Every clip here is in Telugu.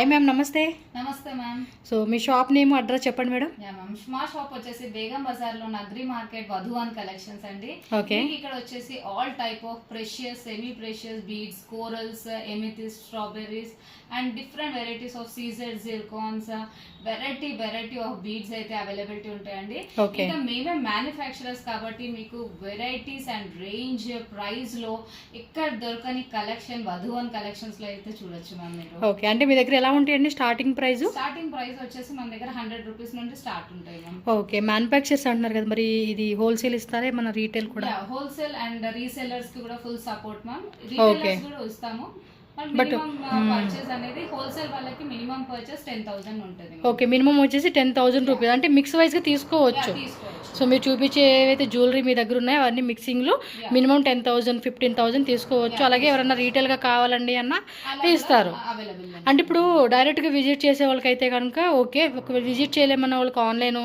హాయ్ మ్యామ్, నమస్తే. నమస్తే మ్యామ్. సో మీ షాప్ నేమ్ అడ్రస్ చెప్పండి మేడం. యా మ్యామ్, మా షాప్ వచ్చేసి బేగం బజార్ లో నగ్రి మార్కెట్ వధువాన్ కలెక్షన్స్ అండి. ఓకే. ఇక్కడ వచ్చేసి all type of precious, semi precious beads, corals, amethyst, strawberries and different varieties of CZ zircons, variety of beads అయితే అవైలబిలిటీ ఉంటాయండి. ఇంకా మేమే మ్యానుఫ్యాక్చరర్స్ కాబట్టి మీకు వెరైటీస్ అండ్ రేంజ్ ప్రైస్ లో ఎక్కడ దొరకని కలెక్షన్ వధువాన్ కలెక్షన్స్ లో అయితే చూడొచ్చు మ్యామ్ మీరు. ఓకే, అంటే మీ దగ్గర ఎలా ఉంటాయండి స్టార్టింగ్ ప్రైస్? స్టార్టింగ్ ప్రైస్ వచ్చేసి మన దగ్గర 100 రూపీస్ నుండి స్టార్ట్ ఉంటాయి మ్యామ్. ఓకే, మ్యానుఫ్యాక్చర్స్ అంటున్నారు కదా, మరి ఇది హోల్సేల్ ఇస్తారా మన రీటైల్ కూడా? హోల్సేల్ అండ్ రీసెల్లర్స్ కి కూడా ఫుల్ సపోర్ట్ మ్యామ్. రీటైలర్స్ కూడా ఇస్తాము. బట్ పర్చేస్ అనేది హోల్సేల్ వాళ్ళకి మినిమం పర్చేస్ 10,000 ఉంటుంది. ఓకే, మినిమం వచ్చేసి 10,000 రూపీస్, అంటే మిక్స్ వైజ్ గా తీసుకోవచ్చు. సో మీరు చూపించే ఏవైతే జ్యువెలరీ మీ దగ్గర ఉన్నాయో అవన్నీ మిక్సింగ్ లో మినిమం 10,000 15,000 తీసుకోవచ్చు. అలాగే ఎవరైనా రీటైల్ గా కావాలండి అన్న ఇస్తారు. అంటే ఇప్పుడు డైరెక్ట్ గా విజిట్ చేసే వాళ్ళకైతే కనుక ఓకే, ఒకవేళ విజిట్ చేయలేమన్న వాళ్ళకి ఆన్లైన్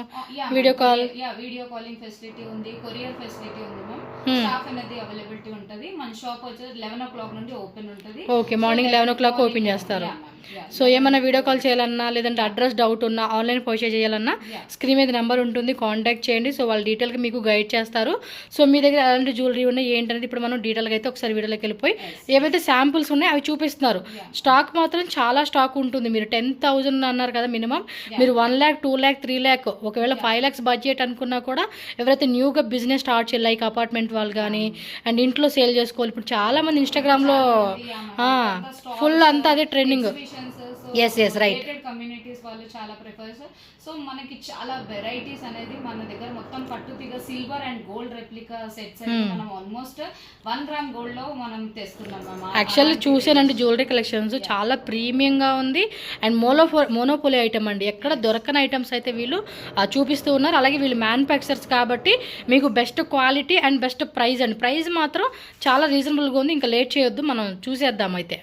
వీడియో కాలింగ్ ఫెసిలిటీ ఉంది, కొరియర్ ఫెసిలిటీ ఉంది మ్యామ్. స్టాఫ్ అనేది అవైలబిలిటీ ఉంటుంది. మన షాప్ వచ్చేసి 11 o'clock నుండి ఓపెన్ ఉంటుంది. ఓకే, మార్నింగ్ 11 o'clock ఓపెన్ చేస్తారు. సో ఏమైనా వీడియో కాల్ చేయాలన్నా లేదంటే అడ్రస్ డౌట్ ఉన్నా ఆన్లైన్ పర్చేజ్ చేయాలన్నా స్క్రీన్ మీద నెంబర్ ఉంటుంది, కాంటాక్ట్ చేయండి. సో వాళ్ళు డీటెయిల్గా మీకు గైడ్ చేస్తారు. సో మీ దగ్గర ఎలాంటి జ్యువెలరీ ఉన్నాయి ఏంటనేది ఇప్పుడు మనం డీటెయిల్గా అయితే ఒకసారి వీడియోలోకి వెళ్ళిపోయి ఏవైతే శాంపుల్స్ ఉన్నాయో అవి చూపిస్తున్నారు. స్టాక్ మాత్రం చాలా స్టాక్ ఉంటుంది. మీరు 10,000 అన్నారు కదా మినిమం, మీరు 1 lakh 2 lakh 3 lakh ఒకవేళ 5 lakhs బడ్జెట్ అనుకున్నా కూడా ఎవరైతే న్యూగా బిజినెస్ స్టార్ట్ చేయాలి లైక్ అపార్ట్మెంట్ వాళ్ళు కానీ అండ్ ఇంట్లో సేల్ చేసుకోవాలి. ఇప్పుడు చాలా మంది ఇన్స్టాగ్రామ్లో ఫుల్ అంతా అదే ట్రెండింగ్. Yes right. కమ్యూనిటీస్ వాళ్ళు చాలా ప్రిఫర్స్. సో మనకి చాలా వెరైటీస్ అనేది మన దగ్గర మొత్తం పట్టుతిగా silver and gold replica sets అయితే మనం ఆల్మోస్ట్ 1 gram గోల్డ్ లో మనం తెస్తున్నాం. యాక్చువల్లీ చూసానండి జ్యువెలరీ కలెక్షన్స్ చాలా ప్రీమియం గా ఉంది అండ్ మోనోపోలీ ఐటమ్ అండి, ఎక్కడ దొరకని ఐటమ్స్ అయితే వీళ్ళు చూపిస్తూ ఉన్నారు. అలాగే వీళ్ళు మ్యానుఫ్యాక్చర్స్ కాబట్టి మీకు best quality and best price అండి. ప్రైస్ మాత్రం చాలా రీజనబుల్గా ఉంది. ఇంకా లేట్ చేయొద్దు, మనం చూసేద్దాం అయితే.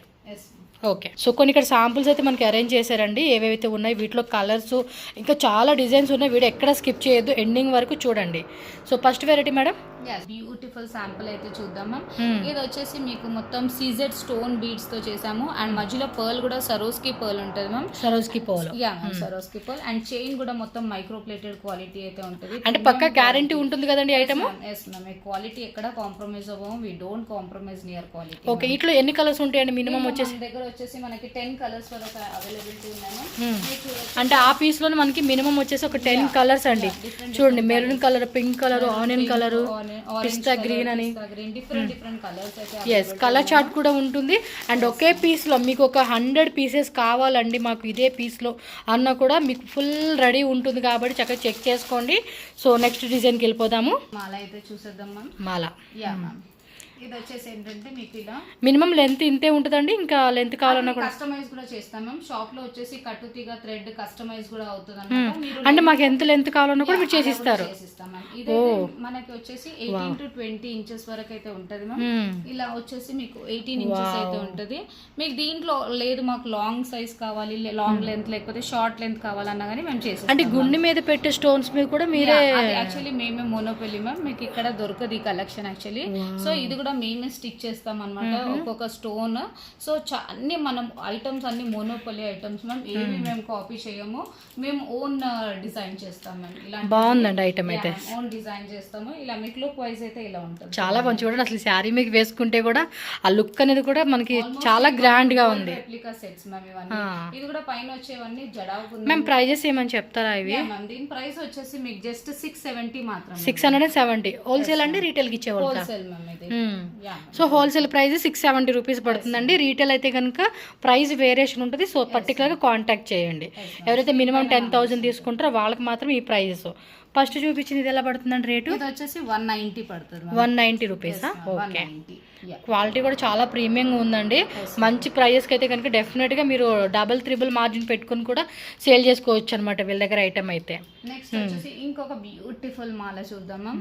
ఓకే, సో కొన్ని ఇక్కడ శాంపుల్స్ అయితే మనకి అరేంజ్ చేశారండి. ఏవైతే ఉన్నాయి వీటిలో కలర్స్ ఇంకా చాలా డిజైన్స్ ఉన్నాయి. వీడియో ఎక్కడ స్కిప్ చేయొద్దు, ఎండింగ్ వరకు చూడండి. So first variety madam, beautiful sample అయితే చూద్దాం మ్యామ్. ఇది వచ్చేసి మీకు మొత్తం సీజెడ్ స్టోన్ బీడ్స్ తో చేసాము అండ్ మధ్యలో పర్ల్ కూడా సరోస్కి పర్ల్ ఉంటుంది ma'am. సరోస్కి pearl, సరోస్కి pearl and chain కూడా మొత్తం మైక్రో ప్లేటెడ్ క్వాలిటీ అయితే ఉంటుంది. అంటే పక్కా గ్యారంటీ ఉంటుంది కదండి ఐటమ్? ఎస్ మ్యామ్, క్వాలిటీ ఎక్కడ కాంప్రమైజ్ అవ్వము. We don't compromise near quality. Okay, ఇట్లా ఎన్ని కలర్స్ ఉంటాయండి మినిమం వచ్చేసి? దగ్గర వచ్చేసి మనకి 10 కలర్స్ వరకు అవైలబిలిటీ ఉన్నాయి. అంటే ఆ పీస్ లో మనకి మినిమం వచ్చేసి ఒక 10 కలర్స్ అండి. చూడండి, maroon colour, pink colour, onion colour, పిస్తా గ్రీన్ అని డిఫరెంట్ కలర్స్ అయితే. ఎస్, కలర్ చార్ట్ కూడా ఉంటుంది. అండ్ ఒకే పీస్ లో మీకు ఒక 100 pieces కావాలండి మాకు ఇదే పీస్ లో అన్న కూడా మీకు ఫుల్ రెడీ ఉంటుంది కాబట్టి చక్కగా చెక్ చేసుకోండి. సో నెక్స్ట్ డిజైన్కి వెళ్ళిపోదాము. మాల అయితే చూసేద్దాం మ్యామ్. మాల, ఇది వచ్చేసి ఏంటంటే మీకు ఇలా మినిమం లెంత్ ఇంతే ఉంటుందండి, ఇంకా లెంత్ కావాలన్నా కూడా కస్టమైజ్ కూడా చేస్తాం మ్యామ్. షాప్ లో వచ్చేసి కట్టుతీగ థ్రెడ్ కస్టమైజ్ కూడా అవుతుంది. అంటే మాకు ఎంత లెంత్ కావాలన్నా కూడా మీరు చేసిస్తారు. మనకి వచ్చేసి 18 to 20 inches వరకు అయితే ఉంటది మ్యామ్. ఇలా వచ్చేసి మీకు 18 inches అయితే ఉంటది. మీకు దీంట్లో లేదు మాకు లాంగ్ సైజ్ కావాలి, లాంగ్ లెంత్ లేకపోతే షార్ట్ లెంత్ కావాలన్నా కానీ మేము చేస్తాం. అంటే గుండె మీద పెట్టే స్టోన్స్ మీద కూడా మీరే? యాక్చువల్లీ మేమే మోనోపోలీ మ్యామ్, మీకు ఇక్కడ దొరకదు ఈ కలెక్షన్ యాక్చువల్లీ. సో ఇది కూడా మేమే స్టిక్ చేస్తాం అనమాట ఒక్కొక్క స్టోన్. సో అన్ని మనం ఐటమ్స్ అన్ని మోనోపోలీ ఐటమ్స్ మ్యామ్, ఏవి మేము కాపీ చేయము, మేము ఓన్ డిజైన్ చేస్తాం మ్యామ్. ఇలా బాగుందండి ఐటమ్ అయితే, ఓన్ డిజైన్ చేస్తాము. ఇలా మీకు లుక్ వైజ్ అయితే ఇలా ఉంటుంది. చాలా మంచి చూడండి, అసలు శారీ మీకు వేసుకుంటే కూడా ఆ లుక్ అనేది కూడా మనకి చాలా గ్రాండ్ గా ఉంది. రెప్లికా సెట్స్ మ్యామ్ ఇవన్నీ. ఇది కూడా పైన వచ్చేవన్నీ జడావుకు. మ్యామ్ ప్రైజెస్ ఏమని చెప్తారా ఇవి? మ్యామ్ దీని ప్రైస్ వచ్చేసి మీకు జస్ట్ 670 మాత్రం. 670. హోల్సేల్ అండి రీటైల్ కి ఇచ్చేవాళ్ళు? హోల్సేల్ మ్యామ్ ఇది. సో హోల్సేల్ ప్రైస్ 670 రూపీస్ పడుతుందండి. రీటైల్ అయితే కనుక ప్రైస్ వేరియేషన్ ఉంటుంది. సో పర్టికులర్గా కాంటాక్ట్ చేయండి. ఎవరైతే మినిమం 10,000 తీసుకుంటారో వాళ్ళకి మాత్రం ఈ ప్రైజెస్. ఫస్ట్ చూపించింది ఇది ఎలా పడుతుందండి రేటు? ఇది వచ్చేసి 190 పడుతుంది. 190 రూపీసా? ఓకే, క్వాలిటీ కూడా చాలా ప్రీమియంగా ఉందండి. మంచి ప్రైజెస్కి అయితే కనుక డెఫినెట్గా మీరు 3 మార్జిన్ పెట్టుకుని కూడా సేల్ చేసుకోవచ్చు అనమాట వీళ్ళ దగ్గర ఐటమ్ అయితే. నెక్స్ట్ వచ్చేసి ఇంకొక బ్యూటిఫుల్ మాల చూద్దామా.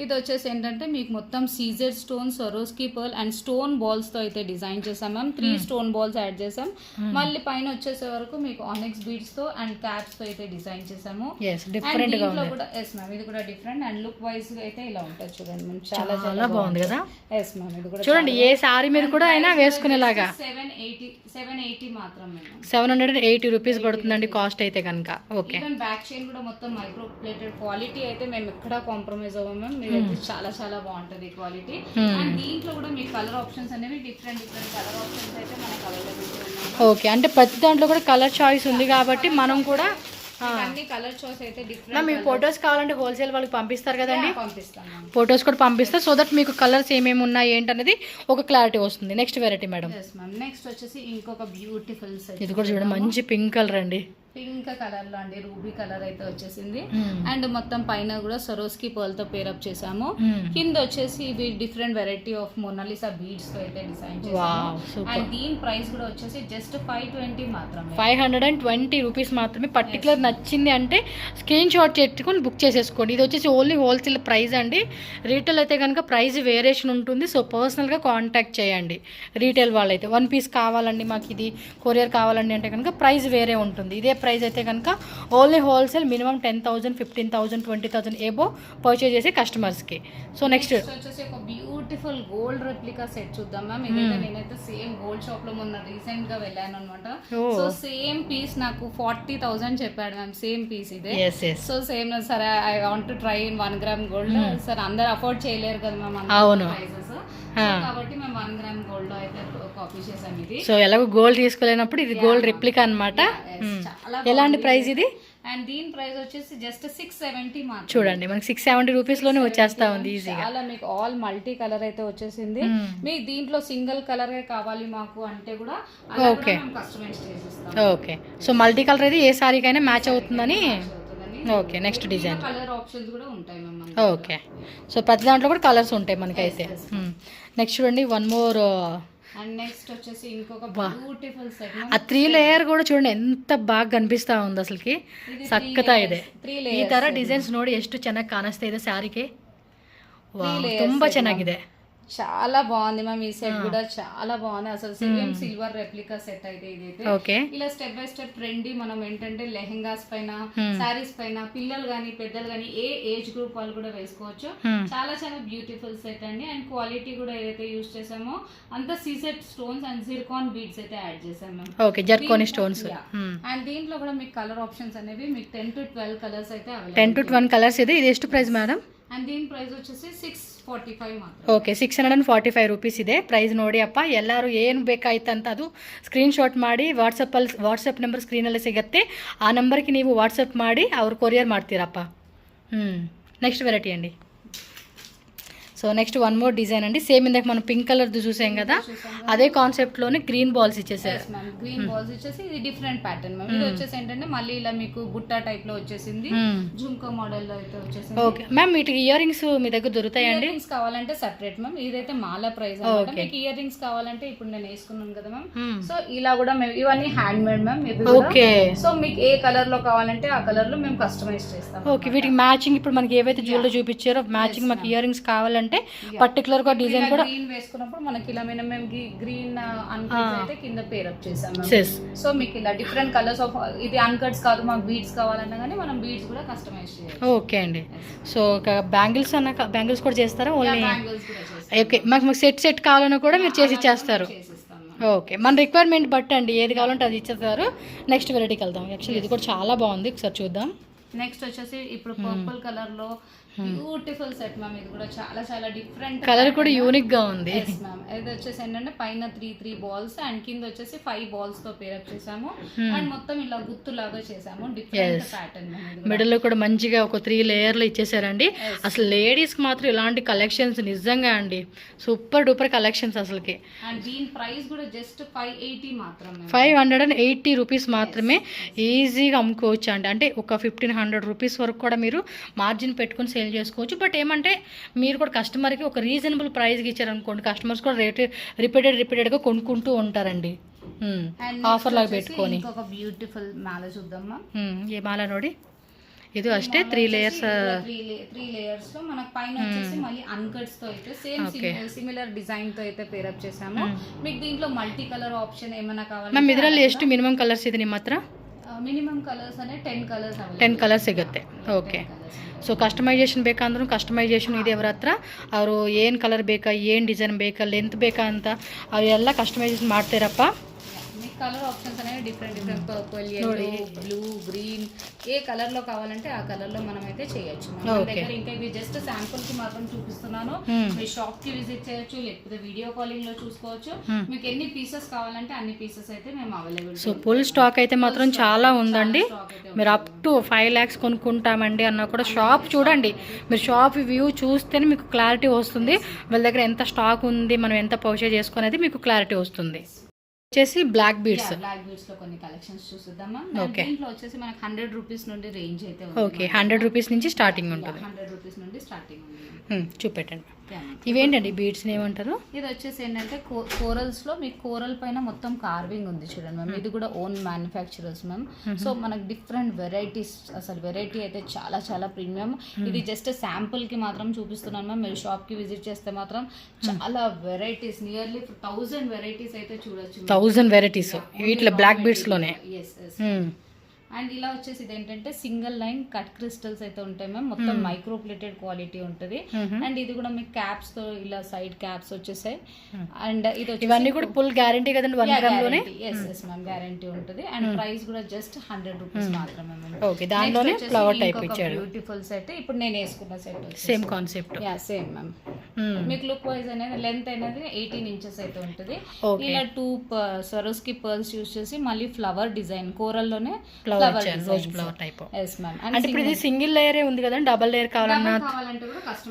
ఇది వచ్చేసి ఏంటంటే మీకు మొత్తం CZ stone, సరోస్కి pearl and stone balls తో అయితే డిజైన్ చేసాం మ్యామ్. 3 స్టోన్ బాల్స్ యాడ్ చేసాం. మళ్ళీ పైన వచ్చేసే వరకు మీకు ఆనిక్స్ బీడ్స్ తో అండ్ క్యాప్స్ తో అయితే డిజైన్ చేసాము. డిఫరెంట్ గా కూడా ఎస్ మ్యామ్ ఇది కూడా డిఫరెంట్ అండ్ లుక్ వైజ్ అయితే ఇలా ఉంటుంది చూడండి మ్యామ్. చాలా బాగుంది కదా. ఎస్ మ్యామ్ ఇది కూడా చూడండి ఏ సారీ మీద కూడా అయినా వేసుకునేలాగా 780 మాత్రమే. 780 రూపీస్ పడుతుందండి కాస్ట్ అయితే కనుక. ఓకే, ఈవెన్ బ్యాక్ చైన్ కూడా మొత్తం మైక్రో ప్లేటెడ్ క్వాలిటీ అయితే మేము ఎక్కడ కాంప్రమైజ్ అవ్వము మ్యామ్. మీరైతే చాలా బాగుంటది క్వాలిటీ. అండ్ దీంట్లో కూడా మీ కలర్ ఆప్షన్స్ అనేవి డిఫరెంట్ కలర్ ఆప్షన్స్ అయితే మనకు అవైలబిలిటీ ఉన్నాయి. ఓకే, అంటే ప్రతి దాంట్లో కూడా కలర్ చాయిస్ ఉంది కాబట్టి మనం కూడా అన్ని కలర్ చాయిస్ అయితే డిఫరెంట్. మ్యామ్ మీ ఫొటోస్ కావాలంటే హోల్సేల్ వాళ్ళకి పంపిస్తారు కదండి, పంపిస్తాను. ఫొటోస్ కూడా పంపిస్తారు సో దట్ మీకు కలర్స్ ఏమేమి ఉన్నాయి ఏంటనేది ఒక క్లారిటీ వస్తుంది. Next variety madam. నెక్స్ట్ వచ్చేసి ఇంకొక బ్యూటిఫుల్ సెట్. ఇది కూడా చూడండి మంచి పింక్ కలర్ అండి. పింక్ కలర్ లో అండి రూబీ కలర్ అయితే వచ్చేసింది. అండ్ మొత్తం పైన కూడా సరోస్కి పర్ల్ తో పేరప్ చేసాము. కింద వచ్చేసి ఇవి different variety of Mona Lisa beads తో అయితే డిజైన్ చేసాము. అండ్ దీని ప్రైస్ కూడా వచ్చేసి జస్ట్ 520 మాత్రమే. 520 రూపీస్ మాత్రమే. పర్టికులర్ నచ్చింది అంటే స్క్రీన్ షాట్ పెట్టుకొని బుక్ చేసేసుకోండి. ఇది వచ్చేసి ఓన్లీ హోల్సేల్ ప్రైస్ అండి. రీటైల్ అయితే కనుక ప్రైస్ వేరియేషన్ ఉంటుంది. సో పర్సనల్గా కాంటాక్ట్ చేయండి రీటైల్ వాళ్ళైతే. 1 పీస్ కావాలండి మాకు ఇది కొరియర్ కావాలండి అంటే కనుక ప్రైస్ వేరే ఉంటుంది. ఇదే ప్రైస్ అయితే కనుక only wholesale minimum 10,000 15,000 20,000 above purchase చేసే కస్టమర్స్కి. సో నెక్స్ట్ వచ్చేసి ఒక బ్యూటిఫుల్ గోల్డ్ రెప్లికా సెట్ చూద్దాం మ్యామ్. ఇదైతే నేనైతే సేమ్ గోల్డ్ షాప్ లో మొన్న రీసెంట్ గా వెళ్ళాను అనమాట. సో సేమ్ పీస్ నాకు 40,000 చెప్పాడు మ్యామ్. సేమ్ పీస్ ఇదే. సో సేమ్ సరే I want to try in 1 gram gold. సరే అందరు అఫోర్డ్ చేయలేరు కదా మ్యామ్ అవును ప్రైసెస్. కాబట్టి మేము 1 గ్రామ్ గోల్డ్ లో అయితే కాపీ చేసాం ఇది. సో ఎలాగో గోల్డ్ తీసుకోలేనప్పుడు ఇది గోల్డ్ రెప్లికా అన్నమాట. ఎలాంటి ప్రైస్ ఇది? అండ్ దీని ప్రైస్ వచ్చేసి జస్ట్ 670 మాత్రం. చూడండి మనకి 670 రూపీస్ లోనే వచ్చేస్తా ఉంది ఈజీగా. చాలా మీకు ఆల్ మల్టీ కలర్ అయితే వచ్చేసింది. మీకు దీంట్లో సింగిల్ కలర్ కావాలి మాకు అంటే కూడా ఓకే కస్టమైజ్ చేసిస్తాం. ఓకే, సో మల్టీ కలర్ అయితే ఏ సారీకైనా మ్యాచ్ అవుతుందని. Okay, next design colour options కూడా ఉంటాయి మ్యామ్. ఓకే, సో ప్రతి దాంట్లో కూడా కలర్స్ ఉంటాయి మనకైతే. నెక్స్ట్ చూడండి వన్ మోర్. అండ్ నెక్స్ట్ వచ్చేసి ఇంకొక బ్యూటిఫుల్ సెట్. ఆ 3 లేయర్ కూడా చూడండి ఎంత బాగా ಕನಿಪಿಸ್ತಾ ఉంది అసలుకి. ಸಕ್ಕತ್ತಾ ಇದೆ. ಈ ತರ ಡಿಸೈನ್ಸ್ ನೋಡಿ ಎಷ್ಟು ಚೆನ್ನಾಗಿ ಕಾಣಿಸ್ತಾ ಇದೆ ಸ್ಯಾರಿಗೆ. ವಾವ್, ತುಂಬಾ ಚೆನ್ನಾಗಿದೆ. చాలా బాగుంది మ్యామ్. ఈ సెట్ కూడా చాలా బాగుంది అసలు. సేమ్ సిల్వర్ రెప్లికా సెట్ అయితే ఇదైతే. ఓకే, ఇలా స్టెప్ బై స్టెప్ ట్రెండీ మనం ఏంటంటే లెహెంగాస్ పైన సారీస్ పైన పిల్లలు గానీ పెద్దలు గానీ ఏ ఏజ్ గ్రూప్ వాళ్ళు కూడా వేసుకోవచ్చు. చాలా బ్యూటిఫుల్ సెట్ అండి. అండ్ క్వాలిటీ కూడా ఏదైతే యూజ్ చేసామో అంత సీసెట్ స్టోన్స్ అండ్ జిర్కాన్ బీడ్స్ అయితే యాడ్ చేసాం ma'am. Okay, zirconia stones. And దీంట్లో కూడా మీకు కలర్ ఆప్షన్స్ అనేవి మీకు 10 to 12 కలర్స్ అయితే 10 to 12 కలర్స్ ಇದೆ. ఇది ಎಷ್ಟು ಪ್ರೈಸ್ ಮೇಡಮ್? అండ్ దీని ప్రైస్ వచ్చేసి 645 మాత్రం. ಓಕೆ, 645 ರೂಪೀಸ್ ಇದೆ ಪ್ರೈಸ್. ನೋಡಿ ಅಪ್ಪ, ಎಲ್ಲರೂ ಏನು ಬೇಕಾಯ್ತು ಅಂತ ಅದು ಸ್ಕ್ರೀನ್ ಶಾಟ್ ಮಾಡಿ ವಾಟ್ಸಪ್ ನಂಬರ್ ಸ್ಕ್ರೀನಲ್ಲಿ ಸಿಗುತ್ತೆ. ಆ ನಂಬರ್ಗೆ ನೀವು ವಾಟ್ಸಪ್ ಮಾಡಿ ಅವ್ರು ಕೊರಿಯರ್ ಮಾಡ್ತೀರಪ್ಪ. నెక్స్ట్ వెరైటీ అండి. సో నెక్స్ట్ 1 మోర్ డిజైన్ అండి. సేమ్ ఇందాక మనం పింక్ కలర్ చూసాం కదా, అదే కాన్సెప్ట్ లోనే గ్రీన్ బాల్స్ ఇచ్చేసారు. గ్రీన్ బాల్స్ ఇచ్చేసి ఇది డిఫరెంట్ ప్యాటర్న్ మ్యామ్. ఇది వచ్చేసి ఏంటంటే మళ్ళీ ఇలా మీకు బుట్టా టైప్ లో వచ్చేసింది. జుంకా మోడల్ లో అయితే వచ్చేసింది. ఓకే మ్యామ్, వీటికి ఇయర్ రింగ్స్ మీ దగ్గర దొరుకుతాయండి? రింగ్స్ కావాలంటే సెపరేట్ మ్యామ్. ఇదైతే మాల ప్రైస్ అన్నమాట. మీకు ఇయర్ రింగ్స్ కావాలంటే ఇప్పుడు నేను వేసుకున్నాను కదా మ్యామ్. సో ఇలా కూడా మేము ఇవన్నీ hand made ma'am. Okay, so మీకు ఏ కలర్ లో కావాలంటే ఆ కలర్ లో మేము కస్టమైజ్ చేస్తాం. ఓకే, వీటికి మ్యాచింగ్ ఇప్పుడు మనకి ఏవైతే జ్యువెలరీ చూపించారో మ్యాచింగ్ మాకు ఇయర్ రింగ్స్ కావాలంటే పర్టికులర్ గా డిజైన్ కూడా గ్రీన్ వేసుకున్నప్పుడు మనకి ఇలా మేము గ్రీన్ అన్కట్స్ అయితే కింద పేరప్ చేసాం. సో మీకు ఇలా డిఫరెంట్ కలర్స్ ఆఫ్ ఇది అన్కట్స్ కాదు మాకు బీడ్స్ కావాలన్నా కానీ మనం బీడ్స్ కూడా కస్టమైజ్ చేయాలి. ఓకే అండి. సో బ్యాంగిల్స్ అన్న బ్యాంగిల్స్ కూడా చేస్తారా? ఓన్లీ బ్యాంగిల్స్ కూడా చేస్తాం. ఓకే, మాకు సెట్ కావాలన్నా కూడా మీరు చేసి ఇచ్చేస్తారు. ఓకే, మన రిక్వైర్మెంట్ బట్టి అండి ఏది కావాలంటే అది ఇచ్చేస్తారు. నెక్స్ట్ వెరైటీకి వెళ్దాం. యాక్చువల్లీ ఇది కూడా చాలా బాగుంది, ఒకసారి చూద్దాం. నెక్స్ట్ వచ్చేసి ఇప్పుడు పర్పుల్ కలర్ లో బ్యూటిఫుల్ సెట్ మ్యామ్. ఇది కూడా చాలా డిఫరెంట్ కలర్ కూడా యూనిక్ గా ఉంది మ్యామ్. ఇది వచ్చేసి ఏంటంటే పైన 3 బాల్స్ అండ్ కింద వచ్చేసి 5 బాల్స్ తో పేరప్ చేసాము. అండ్ మొత్తం ఇలా గుత్తులాగా చేసాము. Different pattern. మిడిల్ లో కూడా మంచిగా ఒక 3 లేయర్ లో ఇచ్చేసారండి. అసలు లేడీస్ కి మాత్రం ఇలాంటి కలెక్షన్స్ నిజంగా అండి సూపర్ డూపర్ కలెక్షన్స్ అసలుకి. అండ్ దీని ప్రైస్ కూడా జస్ట్ 580 మాత్రమే. 580 రూపీస్ మాత్రమే. ఈజీగా అమ్ముకోవచ్చు అండి. అంటే ఒక 1500 రూపీస్ వరకు కూడా మీరు మార్జిన్ పెట్టుకుని సేల్ చేసుకోవచ్చు. బట్ ఏమంటే మీరు కూడా కస్టమర్కి ఒక రీజనబుల్ ప్రైస్కి ఇచ్చారనుకోండి, కస్టమర్స్ కూడా రిపీటెడ్గా కొనుక్కుంటూ ఉంటారండి. ఆఫర్ లాగా పెట్టుకొని ఒక బ్యూటిఫుల్ మాల చూద్దామా. ఏ మాల నోడి, ఇది అಷ್ಟೇ 3 లేయర్స్. 3 లేయర్స్ లో మనకు పైన వచ్చేసి మళ్ళీ అన్కట్స్ తో అయితే సేమ్ సిమిలర్ డిజైన్ తో అయితే పేరప్ చేసాము. మీకు దీంట్లో మల్టీ కలర్ ఆప్షన్ ఏమైనా కావాలి మ్యామ్? ಇದರಲ್ಲಿ ಎಷ್ಟು ಮಿನಿಮಮ್ ಕಲರ್ಸ್ ಇದೆ ನಿಮ್ಮ ಹತ್ರ? ಮಿನಿಮಮ್ ಕಲರ್ಸ್ ಅಂದರೆ 10 ಕಲರ್ಸ್ 10 ಕಲರ್ ಸಿಗುತ್ತೆ. ಓಕೆ. ಸೊ ಕಸ್ಟಮೈಸೇಷನ್ ಬೇಕಂದ್ರೂ ಕಸ್ಟಮೈಸೇಷನ್ ಇದೆ ಅವ್ರ ಹತ್ರ. ಅವರು ಏನು ಕಲರ್ ಬೇಕಾ, ಏನು ಡಿಸೈನ್ ಬೇಕಾ, ಲೆಂತ್ ಬೇಕಾ ಅಂತ ಅವೆಲ್ಲ ಕಸ್ಟಮೈಸೇಷನ್ ಮಾಡ್ತೀರಪ್ಪ. మీకు కలర్ ఆప్షన్స్ అనేవి different purple, yellow, blue, green, ఏ కలర్ లో కావాలంటే ఆ కలర్ లో మనం అయితే చేయొచ్చు. మన దగ్గర ఇంకా ఇవి జస్ట్ శాంపుల్ కి మాత్రం చూపిస్తున్నాను. మీరు షాప్ కి విజిట్ చేయొచ్చు, లేకపోతే వీడియో కాలింగ్ లో చూసుకోవచ్చు. మీకు ఎన్ని పీసెస్ కావాలంటే అన్ని పీసెస్ అయితే మేము అవైలబుల్. సో ఫుల్ స్టాక్ అయితే మాత్రం చాలా ఉందండి. మీరు అప్ టు 5 lakhs కొనుక్కుంటామండి అన్నా కూడా షాప్ చూడండి. మీరు షాప్ వ్యూ చూస్తేనే మీకు క్లారిటీ వస్తుంది. వాళ్ళ దగ్గర ఎంత స్టాక్ ఉంది, మనం ఎంత పర్చేజ్ చేసుకునేది మీకు క్లారిటీ వస్తుంది. వచ్చేసి బ్లాక్ బీడ్స్ లో కొన్ని కలెక్షన్స్ చూద్దామా. దీంట్లో వచ్చేసి మనకి 100 రూపీస్ నుండి రేంజ్ అయితే ఉంది. ఓకే, 100 రూపీస్ నుంచి స్టార్టింగ్ ఉంటుంది. 100 రూపీస్ నుండి స్టార్టింగ్ ఉంది. చూపెట్టండి. ఇవేంటండి బీడ్స్ ఏమంటారు? ఇది వచ్చేసి ఏంటంటే కోరల్స్ లో మీకు కోరల్ పైన మొత్తం కార్వింగ్ ఉంది చూడండి మ్యామ్. ఇది కూడా ఓన్ మ్యానుఫ్యాక్చరర్స్ మ్యామ్. సో మనకు డిఫరెంట్ వెరైటీస్, అసలు వెరైటీ అయితే చాలా చాలా ప్రీమియం. ఇది జస్ట్ శాంపుల్ కి మాత్రం చూపిస్తున్నాను మ్యామ్. మీరు షాప్ కి విజిట్ చేస్తే మాత్రం చాలా వెరైటీస్, నియర్లీ 1000 వెరైటీస్ అయితే చూడొచ్చు. 1000 వెరైటీస్ వీటిలో బ్లాక్ బీడ్స్ లోనే. అండ్ ఇలా వచ్చేసి ఇది ఏంటంటే సింగిల్ లైన్ కట్ క్రిస్టల్స్ అయితే ఉంటాయి మ్యామ్. మొత్తం మైక్రో ప్లేటెడ్ క్వాలిటీ ఉంటుంది. అండ్ ఇది కూడా మీకు క్యాప్స్ తో ఇలా సైడ్ క్యాప్స్ వచ్చేసాయి. అండ్ ఇది ఇవన్నీ కూడా ఫుల్ గ్యారంటీ కదండి, 1 గ్రామ్ లోనే. ఎస్ మ్యామ్, గ్యారంటీ ఉంటుంది. అండ్ ప్రైస్ కూడా జస్ట్ 100 రూపీస్ మాత్రమే మ్యామ్. ఓకే, దాంట్లోనే ఫ్లవర్ టైప్ ఇచ్చాడు. Beautiful set. ఇప్పుడు నేను వేసుకున్న set same concept. Same ma'am. మీకు లుక్ వైజ్ అనేది లెంత్ అనేది 18 ఇంచెస్ అయితే ఉంటుంది. ఇలా 2 సరోస్కి పర్ల్స్ యూస్ చేసి మళ్ళీ ఫ్లవర్ డిజైన్ కోరల్ లోనే రోజ్ ఫ్లవర్ టైప్. అంటే ఇప్పుడు ఇది సింగిల్ లేయరే ఉంది కదా, డబల్ లేయర్ కావాలన్నా,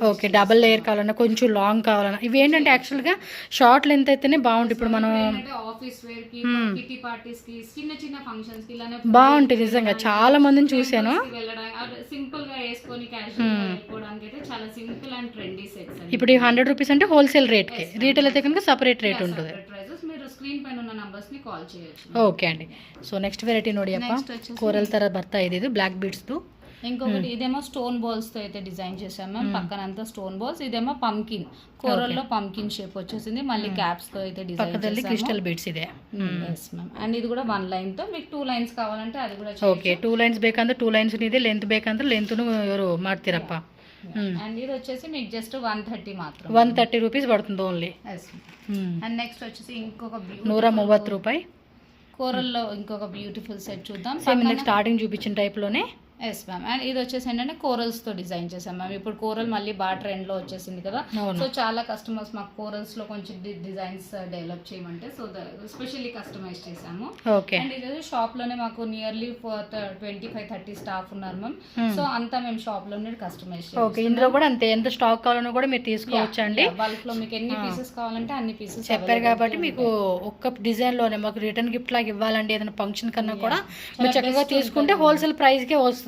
ఓకే డబల్ లేయర్ కావాలన్నా, కొంచెం లాంగ్ కావాలన్నా, ఇవి ఏంటంటే యాక్చువల్ గా షార్ట్ లెంత్ అయితేనే బాగుంటుంది. ఇప్పుడు మనం ఆఫీస్ వేర్ కి, కిటీ పార్టీస్ కి, చిన్న చిన్న ఫంక్షన్స్ కి ఇలానే బాగుంటుంది. నిజంగా చాలా మందిని చూసాను. సింపుల్ గా వేసుకొని క్యాజువల్ గా వేసుకోవడానికి అయితే చాలా సింపుల్ అండ్ ట్రెండీ సెట్స్. ఇప్పుడు 100 రూపీస్ అంటే హోల్సేల్ రేట్ కి, రీటైల్ అయితే కనుక సపరేట్ రేట్ ఉంటుంది. మీరు స్క్రీన్ పైన ఉన్న నంబర్స్ ని కాల్ చేయొచ్చు. ఓకే అండి. సో నెక్స్ట్ వెరైటీ ನೋಡಿ ಅಪ್ಪ, కోరల్ ತರ ಬರ್ತಾ ಇದೆ. ಇದು బ్లాక్ బీడ్స్ తో. ఇంకొకటి ఇదేమో స్టోన్ బాల్స్ తో అయితే డిజైన్ చేసాం మ్యామ్. పక్కనంతా స్టోన్ బాల్స్. ఇదేమో పంకిన్, కోరల్ లో పంకిన్ షేప్ వచ్చేసింది. మళ్ళీ క్యాప్స్ తో అయితే డిజైన్ పక్కದಲ್ಲಿ క్రిస్టల్ బీడ్స్ ಇದೆ. yes ma'am. అండ్ ఇది కూడా 1 లైన్ తో, మీకు 2 లైన్స్ కావాలంటే అది కూడా ఓకే, 2 లైన్స్ ಬೇಕಂದ್ರೆ 2 లైన్స్ ಇದೆ, లెంత్ ಬೇಕಂದ್ರೆ లెంత్ ను ఎవరు ಮಾಡ್ತಿರಪ್ಪ. అండ్ ఇది వచ్చేసి మీకు జస్ట్ 130 మాత్రం. 130 రూపీస్ పడుతుంది ఓన్లీ. అండ్ నెక్స్ట్ వచ్చేసి ఇంకొక 130 రూపాయి కోరల్లో ఇంకొక బ్యూటిఫుల్ సెట్ చూద్దాం. స్టార్టింగ్ చూపించిన టైప్ లోనే. Yes ma'am. అండ్ ఇది వచ్చేసి ఏంటంటే కోరల్స్ తో డిజైన్ చేసాం మ్యామ్. ఇప్పుడు కోరల్ మళ్ళీ బాగా ట్రెండ్ లో వచ్చేసింది కదా. సో చాలా కస్టమర్స్ మాకు కోరల్స్ లో కొంచెం డిజైన్స్ డెవలప్ చేయమంటే సో స్పెషల్లీ కస్టమైజ్ చేసాము. అండ్ ఇది షాప్ లోనే మాకు నియర్లీ 25-30 స్టాఫ్ ఉన్నారు మ్యామ్. సో అంతా మేము షాప్ లోనే కస్టమైజ్ చేసాం. ఇందులో కూడా అంతే, ఎంత స్టాక్ కావాలన్నా కూడా మీరు తీసుకోవచ్చు అండి. బల్క్ లో మీకు ఎన్ని పీసెస్ కావాలంటే అన్ని పీసెస్ చెప్పారు కాబట్టి మీకు ఒక్క డిజైన్ లోనే మాకు రిటర్న్ గిఫ్ట్ లాగా ఇవ్వాలండి, ఏదైనా ఫంక్షన్ కన్నా కూడా మీరు చక్కగా తీసుకుంటే హోల్సేల్ ప్రైస్ కే వస్తుందండి.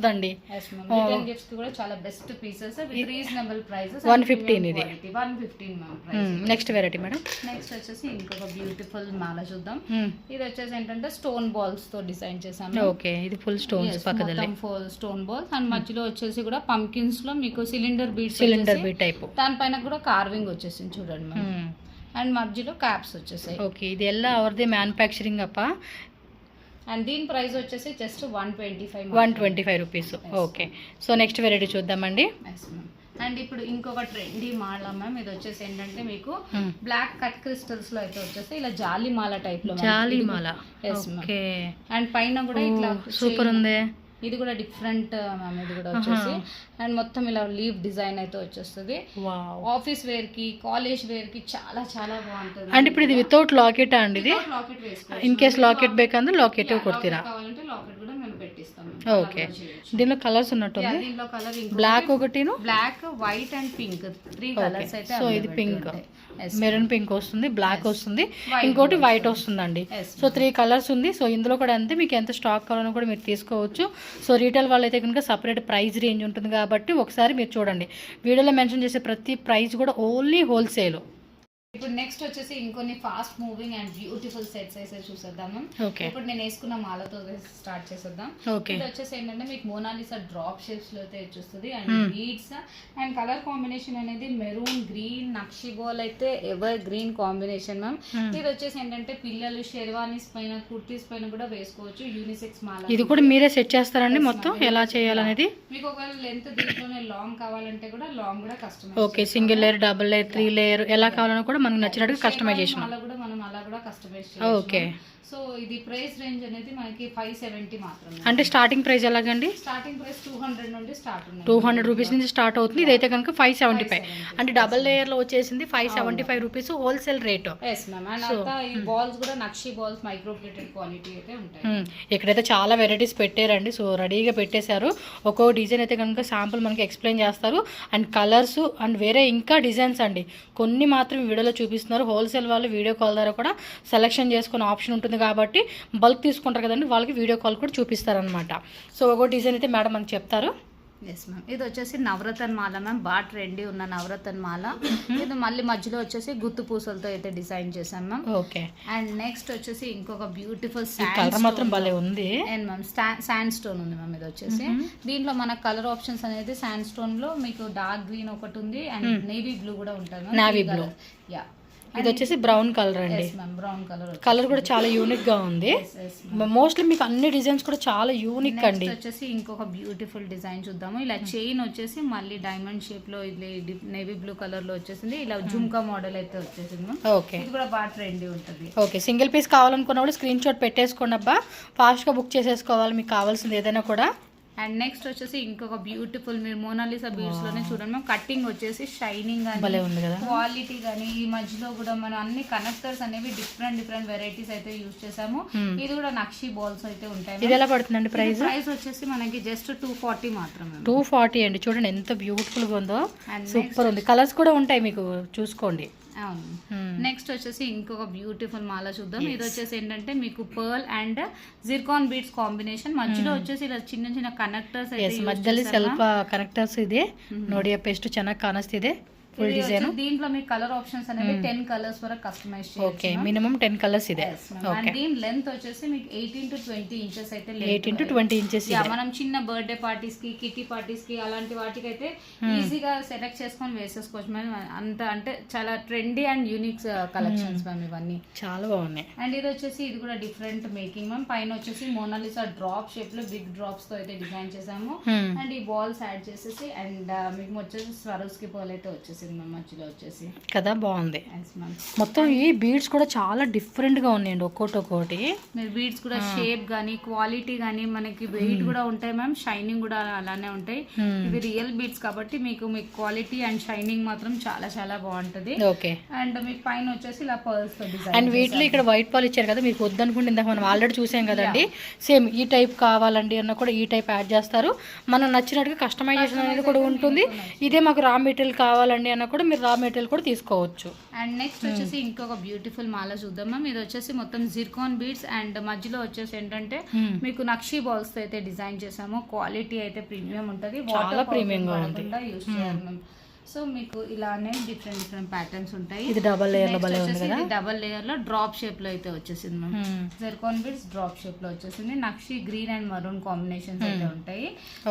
రిటర్న్ గిఫ్ట్స్ కూడా చాలా best pieces with reasonable prices. 115 ఇది. 115 ma'am price. Next variety madam. Next వచ్చేసి ఇంకొక బ్యూటిఫుల్ మాల చూద్దాం. ఇది వచ్చేసి ఏంటంటే స్టోన్ బాల్స్ తో డిజైన్ చేసాం. ఓకే, ఇది ఫుల్ స్టోన్స్ పక్కదల్లి స్టోన్ బాల్స్. అండ్ మధ్యలో వచ్చేసి కూడా పంకిన్స్ లో మీకు సిలిండర్ బీట్ టైప్, దానిపైన కూడా కార్వింగ్ వచ్చేసింది చూడండి మ్యామ్. అండ్ మధ్యలో క్యాప్స్ వచ్చేసాయి. ఓకే, ఇది ఎలా ಅವ್ರದೇ మ్యానుఫ్యాక్చరింగ్ అప్ప. అండ్ దీని ప్రైస్ వచ్చేసి just 125 rupees. Okay, so next variety చూద్దామండి. అండ్ ఇప్పుడు ఇంకొక ట్రెండీ మాల మ్యామ్. ఇది వచ్చేసి ఏంటంటే మీకు బ్లాక్ కట్ క్రిస్టల్స్ లో అయితే వచ్చేసి ఇలా జాలి మాల టైప్ లో. జాలి మాల. ఓకే. అండ్ పైన కూడా ఇట్లా సూపర్ ఉంది. ఇది కూడా డిఫరెంట్ మ్యామ్. ఇది కూడా వచ్చేసి అండ్ మొత్తం ఇలా లీవ్ డిజైన్ అయితే వచ్చేస్తుంది. ఆఫీస్ వేర్ కి, కాలేజ్ వేర్ కి చాలా చాలా బాగుంటుంది. అంటే ఇప్పుడు ఇది వితౌట్ లాకెట్ అండి. ఇది లాకెట్ వేసుకోవచ్చు. ఇన్ కేస్ లాకెట్ ಬೇಕಂದ್ರೆ లాకెట్ కొಡ್ತೀರಾ? కావాలంటే లాకెట్ కూడా మేము పెట్టిస్తాం. ఓకే, దీనిలో కలర్స్ ఉన్నట్టుంది. దీనిలో కలర్ బ్లాక్ ఒకటిను, black, white and pink 3 colours అయితే. సో ఇది పింక్, మెరూన్ పింక్ వస్తుంది, బ్లాక్ వస్తుంది, ఇంకోటి వైట్ వస్తుందండి. సో 3 కలర్స్ ఉంది. సో ఇందులో కూడా అంతే, మీకు ఎంత స్టాక్ కావాలన్నా కూడా మీరు తీసుకోవచ్చు. సో రీటైల్ వాళ్ళైతే కనుక సపరేట్ ప్రైస్ రేంజ్ ఉంటుంది కాబట్టి ఒకసారి మీరు చూడండి. వీడియోలో మెన్షన్ చేసే ప్రతి ప్రైస్ కూడా ఓన్లీ హోల్సేల్. ఇప్పుడు నెక్స్ట్ వచ్చేసి ఇంకొన్ని fast moving and beautiful sets అయితే చూసేద్దాము. ఓకే, ఇప్పుడు నేను వేసుకున్న మాలతో స్టార్ట్ చేసేద్దాం. ఓకే. ఇది వచ్చేసి ఏంటంటే మీకు మోనాలిసా డ్రాప్ షేప్స్ లో అయితే చూస్తుంది and beads and colour combination అనేది మెరూన్ గ్రీన్ నక్షి బాల్ అయితే ఎవర్ గ్రీన్ కాంబినేషన్ మ్యామ్. ఇది వచ్చేసి ఏంటంటే పిల్లలు షెర్వానీస్ పైన కుర్తీస్ పైన కూడా వేసుకోవచ్చు. యూనిసెక్స్ మాల. ఇది కూడా మీరే సెట్ చేస్తారండి మొత్తం ఎలా చేయాలనేది? మీకు ఒకవేళ లెంత్ దీంట్లోనే లాంగ్ కావాలంటే కూడా లాంగ్ కూడా customise. Okay, single layer, double layer, 3 layer ఎలా కావాలన్నా కూడా మనకు నచ్చినట్టుగా కస్టమైజేషన్. అలా కూడా మనం అలా కూడా కస్టమైజ్ ఓకే. సో ఇది ప్రైస్ రేంజ్ అనేది మనకి 570 మాత్రమే. అంటే స్టార్టింగ్ ప్రైస్ ఎలాగండి? స్టార్టింగ్ ప్రైస్ 200 నుండి స్టార్ట్ ఉంది. 200 రూపీస్ నుంచి స్టార్ట్ అవుతుంది. ఇదైతే కనుక 575. అంటే డబుల్ లేయర్ లో వచ్చేసింది 575 rupees wholesale rate. Yes ma'am. And అంతా ఈ బాల్స్ కూడా నక్షి బాల్స్ మైక్రో ప్లేటెడ్ క్వాలిటీ అయితే ఉంటాయి. ఇక్కడైతే చాలా వెరైటీస్ పెట్టారండి. సో రెడీగా పెట్టేశారు. ఒక్కో డిజైన్ అయితే కనుక శాంపుల్ మనకి ఎక్స్ప్లెయిన్ చేస్తారు. అండ్ కలర్స్ అండ్ వేరే ఇంకా డిజైన్స్ అండి కొన్ని మాత్రం వీడియోలో చూపిస్తున్నారు. హోల్సేల్ వాళ్ళు వీడియో కాల్ ద్వారా కూడా సెలెక్షన్ చేసుకునే ఆప్షన్ ఉంటుంది కాబట్టి బల్క్ తీసుకుంటారు కదండి, వాళ్ళకి వీడియో కాల్ కూడా చూపిస్తారనమాట. సో ఒక డిజైన్ అయితే మేడం మనకి చెప్తారు. Yes ma'am. ఇది వచ్చేసి నవరత్న మాల మ్యామ్. బాగా ట్రెండీ ఉన్న నవరత్న మాల. ఇది మళ్ళీ మధ్యలో వచ్చేసి గుత్తు పూసలతో అయితే డిజైన్ చేసాం మ్యామ్. ఓకే. అండ్ నెక్స్ట్ వచ్చేసి ఇంకొక బ్యూటిఫుల్ కలర్ మాత్రం భలే ఉంది. అండ్ మ్యామ్ శాండ్ స్టోన్ ఉంది మ్యామ్. ఇది వచ్చేసి దీంట్లో మన కలర్ ఆప్షన్స్ అనేది శాండ్ స్టోన్ లో మీకు డార్క్ గ్రీన్ ఒకటి ఉంది అండ్ నేవీ బ్లూ కూడా ఉంటుంది. Navy blue. యా. ఇది వచ్చేసి బ్రౌన్ కలర్ అండి. Brown colour. కలర్ కూడా చాలా యూనిక్ గా ఉంది. మోస్ట్లీ మీకు అన్ని డిజైన్స్ కూడా చాలా యూనిక్ అండి. వచ్చేసి ఇంకొక బ్యూటిఫుల్ డిజైన్ చూద్దాము. ఇలా చైన్ వచ్చేసి మళ్ళీ డైమండ్ షేప్ లో ఇది నేవీ బ్లూ కలర్ లో వచ్చేసింది. ఇలా జుమ్కా మోడల్ అయితే వచ్చేసింది. ఓకే. ఇది కూడా బాగా ట్రెండీ ఉంటుంది. ఓకే, సింగిల్ పీస్ కావాలనుకున్న వాళ్ళు స్క్రీన్ షాట్ పెట్టేసుకోండి అబ్బా. ఫాస్ట్ గా బుక్ చేసేసుకోవాలి మీకు కావాల్సింది ఏదైనా కూడా. అండ్ నెక్స్ట్ వచ్చేసి ఇంకొక బ్యూటిఫుల్ మీరు మోనాలిసా బీడ్స్ లోనే చూడండి మ్యామ్. కటింగ్ వచ్చేసి షైనింగ్ భలే ఉంది కదా, క్వాలిటీ కానీ ఈ మధ్యలో కూడా మనం అన్ని కనెక్టర్స్ అనేవి డిఫరెంట్ వెరైటీస్ అయితే యూజ్ చేసాము. ఇది కూడా నక్షి బాల్స్ అయితే ఉంటాయి. ఇది ఎలా పడుతుందండి ప్రైస్? ప్రైస్ వచ్చేసి మనకి జస్ట్ 240 మాత్రమే. 240 అండి. చూడండి ఎంత బ్యూటిఫుల్ గా ఉందో, సూపర్ ఉంది. కలర్స్ కూడా ఉంటాయి మీకు, చూసుకోండి. అవును. నెక్స్ట్ వచ్చేసి ఇంకొక బ్యూటిఫుల్ మాల చూద్దాం. ఇది వచ్చేసి ఏంటంటే మీకు pearl and zircon beads combination. మధ్యలో వచ్చేసి ఇలా చిన్న చిన్న ಕನೆಕ್ಟರ್ಸ್ ಐತೆ ಮಧ್ಯದಲ್ಲಿ ಸ್ವಲ್ಪ ಕನೆಕ್ಟರ್ಸ್ ಇದೆ ನೋಡಿ ಅಪ್ಪ ಎಷ್ಟು ಚೆನ್ನಾಗಿ ಕಾಣಿಸ್ತಿದೆ ఫుల్ డిజైన్. దీంట్లో మీ కలర్ ఆప్షన్స్ అనేవి 10 కలర్స్ వరకు కస్టమైజ్ చేయొచ్చు. ఓకే, మినిమం 10 కలర్స్ ಇದೆ. ఓకే. దీని లెంత్ వచ్చేసి మీకు 18 to 20 ఇంచెస్ అయితే 18 to 20 ఇంచెస్ యా. మనం చిన్న బర్త్డే పార్టీస్ కి కిట్టి పార్టీస్ కి అలాంటి వాటికి అయితే ఈజీగా సెలెక్ట్ చేసుకొని వేసేసుకోవచ్చు మ్యామ్. అంత అంటే చాలా trendy and unique collections ma'am ఇవన్నీ. చాలా బాగున్నాయి. అండ్ ఇది వచ్చేసి ఇది కూడా డిఫరెంట్ మేకింగ్ మ్యామ్. పైన వచ్చేసి మోనాలిసా డ్రాప్ షేప్ లో బిగ్ డ్రాప్స్ తో అయితే డిజైన్ చేసాము. అండ్ ఈ బాల్స్ యాడ్ చేసేసి అండ్ మీకు వచ్చేసి స్వరోస్కి బాల్ అయితే వచ్చేసి మధ్యలో వచ్చేసి కదా, బాగుంది. మొత్తం ఈ బీడ్స్ కూడా చాలా డిఫరెంట్ గా ఉన్నాయండి, ఒక్కోటి. మీరు బీడ్స్ కూడా షేప్ గానీ క్వాలిటీ గానీ మనకి వెయిట్ కూడా ఉంటాయి మ్యామ్. షైనింగ్ కూడా అలానే ఉంటాయి. ఇవి రియల్ బీడ్స్ కాబట్టి మీకు క్వాలిటీ అండ్ షైనింగ్ మాత్రం చాలా చాలా బాగుంటది. ఓకే. అండ్ మీకు పైన వచ్చేసి ఇలా పర్ల్స్ తో డిజైన్. అండ్ వీటిలో ఇక్కడ వైట్ పాల్ ఇచ్చారు కదా, మీకు వద్దనుకుంటే ఇందాక మనం ఆల్రెడీ చూసాం కదండి. సేమ్ ఈ టైప్ కావాలండి అన్న కూడా ఈ టైప్ యాడ్ చేస్తారు. మనం నచ్చినట్టుగా కస్టమైజేషన్ అనేది కూడా ఉంటుంది. ఇదే మాకు రా మెటీరియల్ కావాలండి అన్న కూడా మీరు రా మెటీరియల్ కూడా తీసుకోవచ్చు. అండ్ నెక్స్ట్ వచ్చేసి ఇంకొక బ్యూటిఫుల్ మాల చూద్దాం మ్యామ్. ఇది వచ్చేసి మొత్తం జిర్కాన్ బీడ్స్ అండ్ మధ్యలో వచ్చేసి ఏంటంటే మీకు నక్షి బాల్స్ తో అయితే డిజైన్ చేసాము. క్వాలిటీ అయితే ప్రీమియం ఉంటుంది, చాలా ప్రీమియం గా ఉంది. యూజ్ చేయాలి మ్యామ్. సో మీకు ఇలానే డిఫరెంట్ ప్యాటర్న్స్ ఉంటాయి. ఇది డబల్ లేయర్ లో భలే ఉంది కదా. డబల్ లేయర్ లో డ్రాప్ షేప్ లో అయితే వచ్చేసింది ma'am. Zircon beads drop shape లో వచ్చేసింది. నక్షి గ్రీన్ అండ్ మరూన్ కాంబినేషన్స్ అయితే ఉంటాయి.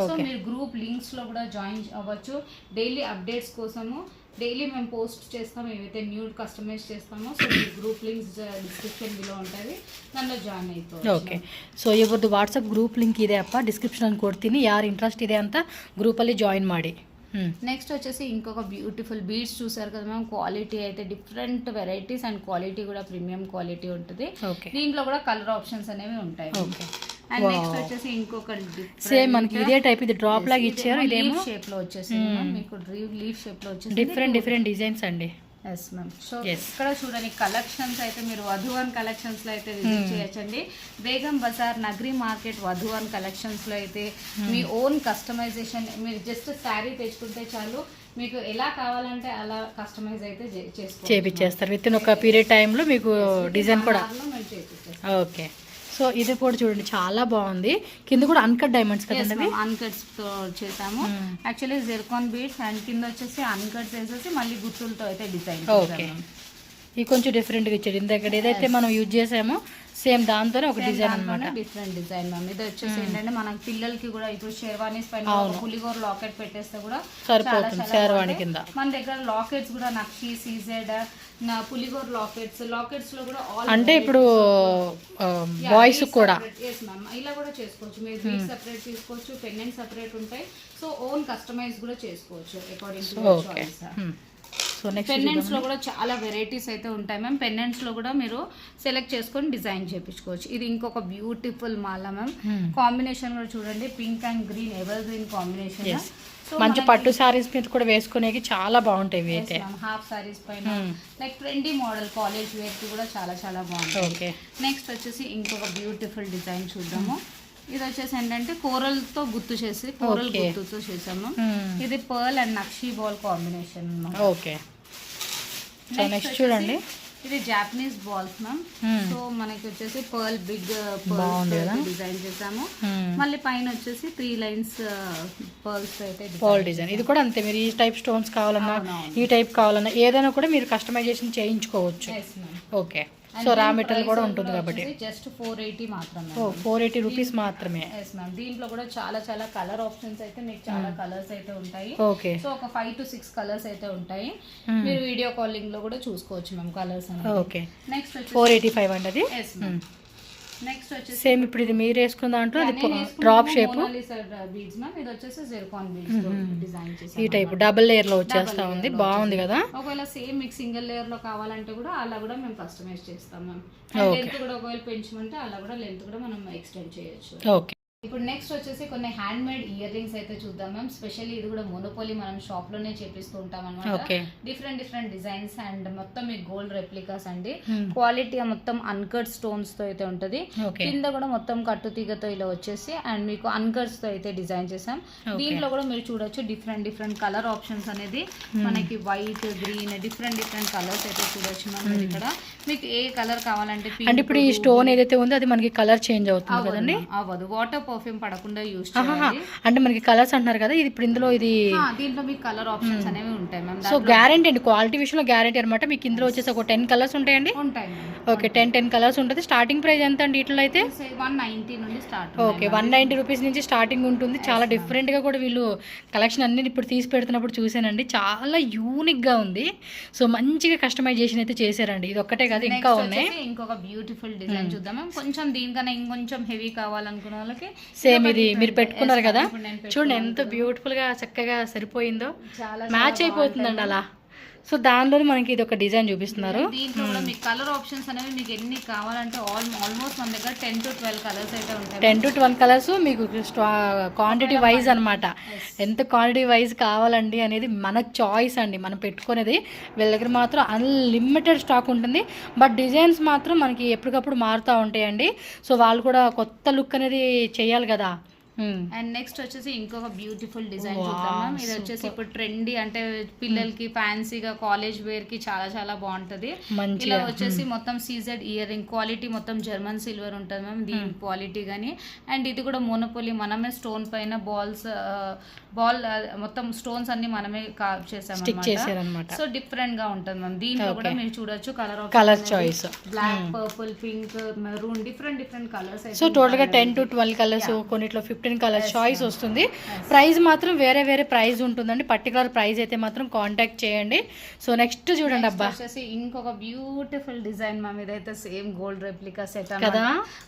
సో మీరు గ్రూప్ లింక్స్ లో కూడా జాయిన్ అవ్వచ్చు. డైలీ అప్డేట్స్ కోసము డైలీ మేము పోస్ట్ చేస్తాం, ఏవైతే న్యూ కస్టమైజ్ చేస్తామో. సో ఈ గ్రూప్ లింక్స్ డిస్క్రిప్షన్ బిలో ఉంటుంది, దానిలో ಜಾಯಿನ್ ಆಯ್ತು. ಓಕೆ. ಸೊ ಇವ್ರದ್ದು ವಾಟ್ಸಪ್ ಗ್ರೂಪ್ ಲಿಂಕ್ ಇದೆ ಅಪ್ಪ, ಡಿಸ್ಕ್ರಿಪ್ಷನ್ ಕೊಡ್ತೀನಿ. ಯಾರು ಇಂಟ್ರೆಸ್ಟ್ ಇದೆ ಅಂತ ಗ್ರೂಪಲ್ಲಿ ಜಾಯಿನ್ ಮಾಡಿ. నెక్స్ట్ వచ్చేసి ఇంకొక బ్యూటిఫుల్ బీడ్స్ చూసారు కదా మ్యామ్. క్వాలిటీ అయితే డిఫరెంట్ వెరైటీస్ అండ్ క్వాలిటీ కూడా ప్రీమియం క్వాలిటీ ఉంటుంది. దీంట్లో కూడా కలర్ ఆప్షన్స్ అనేవి ఉంటాయి. అండ్ నెక్స్ట్ వచ్చేసి ఇంకొక సేమ్ మనకి ఇదే టైప్, ఇది డ్రాప్ లాగా ఇచ్చారు. ఇదేమో షేప్ లో వచ్చేసి మీకు లీఫ్ షేప్ లో వచ్చేసి డిఫరెంట్ డిజైన్స్ అండి. Yes ma'am. సో ఇక్కడ చూడండి కలెక్షన్స్ అయితే మీరు వధువన్ కలెక్షన్స్ లో అయితే విజిట్ చేయొచ్చండి. బేగం బజార్ నగరి మార్కెట్ వధువన్ కలెక్షన్స్ లో అయితే మీ ఓన్ కస్టమైజేషన్, మీరు జస్ట్ శారీ తెచ్చుకుంటే చాలు, మీకు ఎలా కావాలంటే అలా కస్టమైజ్ అయితే చేపిచ్చేస్తారు. విత్ ఇన్ ఒక పీరియడ్ టైంలో మీకు డిజైన్ కూడా. ఓకే. సో ఇది కూడా చూడండి చాలా బాగుంది. కింద కూడా అన్కట్ డైమండ్స్ కదండి, అన్కట్స్ తో చేసాము. యాక్చువల్లీ జిర్కాన్ బీడ్స్ అండ్ కింద వచ్చేసి అన్కట్స్ వేసేసి మళ్ళీ గుర్తులతో అయితే డిజైన్. ఓకే. ఇది కొంచెం డిఫరెంట్గా ఇచ్చాడు. ఇంత ఏదైతే మనం యూజ్ చేసామో సేమ్ దాంతోనే ఒక డిజైన్ అనమాట. Different design ma'am. ఇది వచ్చేసి ఏంటంటే మనకి పిల్లలకి కూడా ఇప్పుడు షెర్వానీస్ పైన పులిగోర లాకెట్ పెట్టేస్తే కూడా సరిపోతుంది షెర్వానీ కింద. మన దగ్గర లాకెట్స్ కూడా నక్షి, సీజెడ్, పులిగోర లాకెట్స్ లో కూడా ఆల్ అంటే ఇప్పుడు బాయ్స్ కూడా ఎస్ మ్యామ్ ఇలా కూడా చేసుకోవచ్చు. మీరు బీడ్ సెపరేట్ తీసుకోవచ్చు, పెండెంట్ సెపరేట్ ఉంటాయి. సో ఓన్ కస్టమైజ్ కూడా చేసుకోవచ్చు according to your choice. So next pendants లో కూడా చాలా వెరైటీస్ అయితే ఉంటాయి మ్యామ్. పెండెంట్స్ లో కూడా మీరు సెలెక్ట్ చేసుకొని డిజైన్ చేయించుకోవచ్చు. ఇది ఇంకొక బ్యూటిఫుల్ మాల మ్యామ్. కాంబినేషన్ కూడా చూడండి, pink and green, ever green combination. మంచి పట్టు సారీస్ మీద కూడా వేసుకునేకి చాలా బాగుంటాయి. అయితే హాఫ్ సారీస్ పైన like trendy model college wear కి కూడా చాలా చాలా బాగుంటుంది. నెక్స్ట్ వచ్చేసి ఇంకొక బ్యూటిఫుల్ డిజైన్ చూద్దాము. ఇది వచ్చేసి ఏంటంటే కోరల్ తో గుర్తు చేసి కోరల్ గుర్తుతో చేసాము. ఇది pearl and nakshi ball combination. Okay, so next చూడండి, ఇది జాపనీస్ బాల్స్ మ్యామ్. సో మనకి వచ్చేసి పర్ల్ బిగ్ డిజైన్ చేసాము. మళ్ళీ పైన వచ్చేసి 3 లైన్స్ పర్ల్స్ అయితే పర్ల్ డిజైన్. ఇది కూడా అంతే, మీరు ఈ టైప్ స్టోన్స్ కావాలన్నా ఈ టైప్ కావాలన్నా ఏదైనా కూడా మీరు కస్టమైజేషన్ చేయించుకోవచ్చు. ఓకే, సో రా మెటీరియల్ కూడా ఉంటుంది కాబట్టి జస్ట్ 480 మాత్రమే. 480 రూపీస్ మాత్రమే. Yes ma'am. దీంట్లో కూడా చాలా చాలా కలర్ ఆప్షన్స్ అయితే మీకు చాలా కలర్స్ అయితే ఉంటాయి. ఓకే, సో ఒక 5 to 6 కలర్స్ అయితే ఉంటాయి. మీరు వీడియో కాలింగ్ లో కూడా చూసుకోవచ్చు మ్యామ్ కలర్స్ అనేది. ఓకే, నెక్స్ట్ 485 అండి అది. Yes ma'am. నెక్స్ట్ వచ్చేసి సేమ్ ఇప్పుడు ఇది మీరు వేసుకున్న దాంట్లో డ్రాప్ షేప్ బీడ్స్ మ్యామ్. ఇది వచ్చేసి జిర్కాన్ బీడ్స్ డిజైన్ చేసి ఈ టైప్ డబుల్ లేయర్ లో వచ్చేస్తా ఉంది. బాగుంది కదా. ఒకవేళ సేమ్ మీకు సింగిల్ లేయర్ లో కావాలంటే కూడా అలా కూడా మేము కస్టమైజ్ చేస్తాం మ్యామ్. లెంత్ కూడా ఒకవేళ పెంచమంటే అలా కూడా లెంత్ కూడా మనం ఎక్స్టెండ్ చేయొచ్చు. ఓకే, ఇప్పుడు నెక్స్ట్ వచ్చేసి కొన్ని హ్యాండ్ మేడ్ ఇయర్ రింగ్స్ అయితే చూద్దాం మ్యామ్. స్పెషల్లీ ఇది కూడా మోనోపోలీ మనం షాప్ లోనే చేపిస్తూ ఉంటాం అనమాట. డిఫరెంట్ డిజైన్స్ అండ్ మొత్తం మీకు గోల్డ్ రెప్లికాస్ అండి. క్వాలిటీ మొత్తం అన్కట్ స్టోన్స్ తో అయితే ఉంటది. కింద కూడా మొత్తం కట్టు తీగతో ఇలా వచ్చేసి అండ్ మీకు అన్కట్స్ తో అయితే డిజైన్ చేసాం. దీంట్లో కూడా మీరు చూడొచ్చు డిఫరెంట్ కలర్ ఆప్షన్స్ అనేది మనకి వైట్, గ్రీన్, డిఫరెంట్ కలర్స్ అయితే చూడొచ్చు మ్యామ్. ఇక్కడ మీకు ఏ కలర్ కావాలంటే అంటే ఇప్పుడు ఈ స్టోన్ ఏదైతే ఉందో అది మనకి కలర్ చేంజ్ అవుతుంది కదండి. అవ్వదు, వాటర్ పర్ఫ్యూమ్ పడకుండా యూజ్ చేయాలి. అంటే మనకి కలర్స్ అంటున్నారు కదా, ఇది ఇప్పుడు ఇందులో ఇది దీంట్లో మీకు కలర్ ఆప్షన్స్ అనేవి ఉంటాయి మ్యామ్. సో గ్యారంటీ అండి, క్వాలిటీ విషయంలో గ్యారంటీ అనమాట. మీకు ఇందులో వచ్చేసి ఒక 10 కలర్స్ ఉంటాయండి. ఉంటాయి. ఓకే, 10 కలర్స్ ఉంటుంది. స్టార్టింగ్ ప్రైస్ ఎంత అండి ఇట్లా అయితే? 190 నుండి స్టార్ట్. ఓకే, 190 రూపీస్ నుంచి స్టార్టింగ్ ఉంటుంది. చాలా డిఫరెంట్ గా కూడా వీళ్ళు కలెక్షన్ అన్ని ఇప్పుడు తీసి పెడుతున్నప్పుడు చూసానండి, చాలా యూనిక్ గా ఉంది. సో మంచిగా కస్టమైజేషన్ అయితే చేశారండి. ఇది ఒక్కటే కాదు, ఇంకా ఉన్నాయి. ఇంకొక బ్యూటిఫుల్ డిజైన్ చూద్దాం. కొంచెం దీనికన్నా ఇంకొంచెం హెవీ కావాలనుకున్న వాళ్ళకి సేమ్ ఇది మీరు పెట్టుకున్నారు కదా, చూడండి ఎంత బ్యూటిఫుల్ గా చక్కగా సరిపోయిందో, మ్యాచ్ అయిపోతుందండి అలా. సో దానిలో మనకి ఇది ఒక డిజైన్ చూపిస్తున్నారు. దీంట్లో కూడా మీకు కలర్ ఆప్షన్స్ అనేవి మీకు ఎన్ని కావాలంటే ఆల్మోస్ట్ మన దగ్గర 10 to 12 కలర్స్ అయితే ఉంటాయి. 10 to 12 కలర్స్ మీకు క్వాంటిటీ వైజ్ అనమాట. ఎంత క్వాంటిటీ వైజ్ కావాలండి అనేది మన చాయిస్ అండి. మనం పెట్టుకునేది వీళ్ళ దగ్గర మాత్రం అన్లిమిటెడ్ స్టాక్ ఉంటుంది. బట్ డిజైన్స్ మాత్రం మనకి ఎప్పటికప్పుడు మారుతూ ఉంటాయండి. సో వాళ్ళు కూడా కొత్త లుక్ అనేది చేయాలి కదా. అండ్ నెక్స్ట్ వచ్చేసి ఇంకొక బ్యూటిఫుల్ డిజైన్ చూద్దాం. ఇది వచ్చేసి ఇప్పుడు ట్రెండీ అంటే పిల్లలకి ఫ్యాన్సీగా కాలేజ్ వేర్ కి చాలా చాలా బాగుంటది. ఇలా వచ్చేసి మొత్తం సీజెడ్ ఇయర్ రింగ్, క్వాలిటీ మొత్తం జర్మన్ సిల్వర్ ఉంటుంది మ్యామ్ దీని క్వాలిటీ గానీ. అండ్ ఇది కూడా మోనోపోలీ, మనమే స్టోన్ పైన బాల్ మొత్తం స్టోన్స్ అన్ని మనమే చేసామన్నమాట. సో డిఫరెంట్ గా ఉంటుంది మ్యామ్. దీంట్లో కూడా మీరు చూడొచ్చు colour choice, black, purple, pink, maroon, different colours. So total గా 10 to 12 కలర్స్, కొన్నిట్లో 15 కలర్ చాయిస్ వస్తుంది. ప్రైస్ మాత్రం వేరే ప్రైస్ ఉంటుందండి. పర్టికులర్ ప్రైస్ అయితే మాత్రం కాంటాక్ట్ చేయండి. సో నెక్స్ట్ చూడండి అబ్బా, వచ్చేసి ఇంకొక బ్యూటిఫుల్ డిజైన్ మ్యామ్. ఇదైతే సేమ్ గోల్డ్ రెప్లికా సెట్ కదా.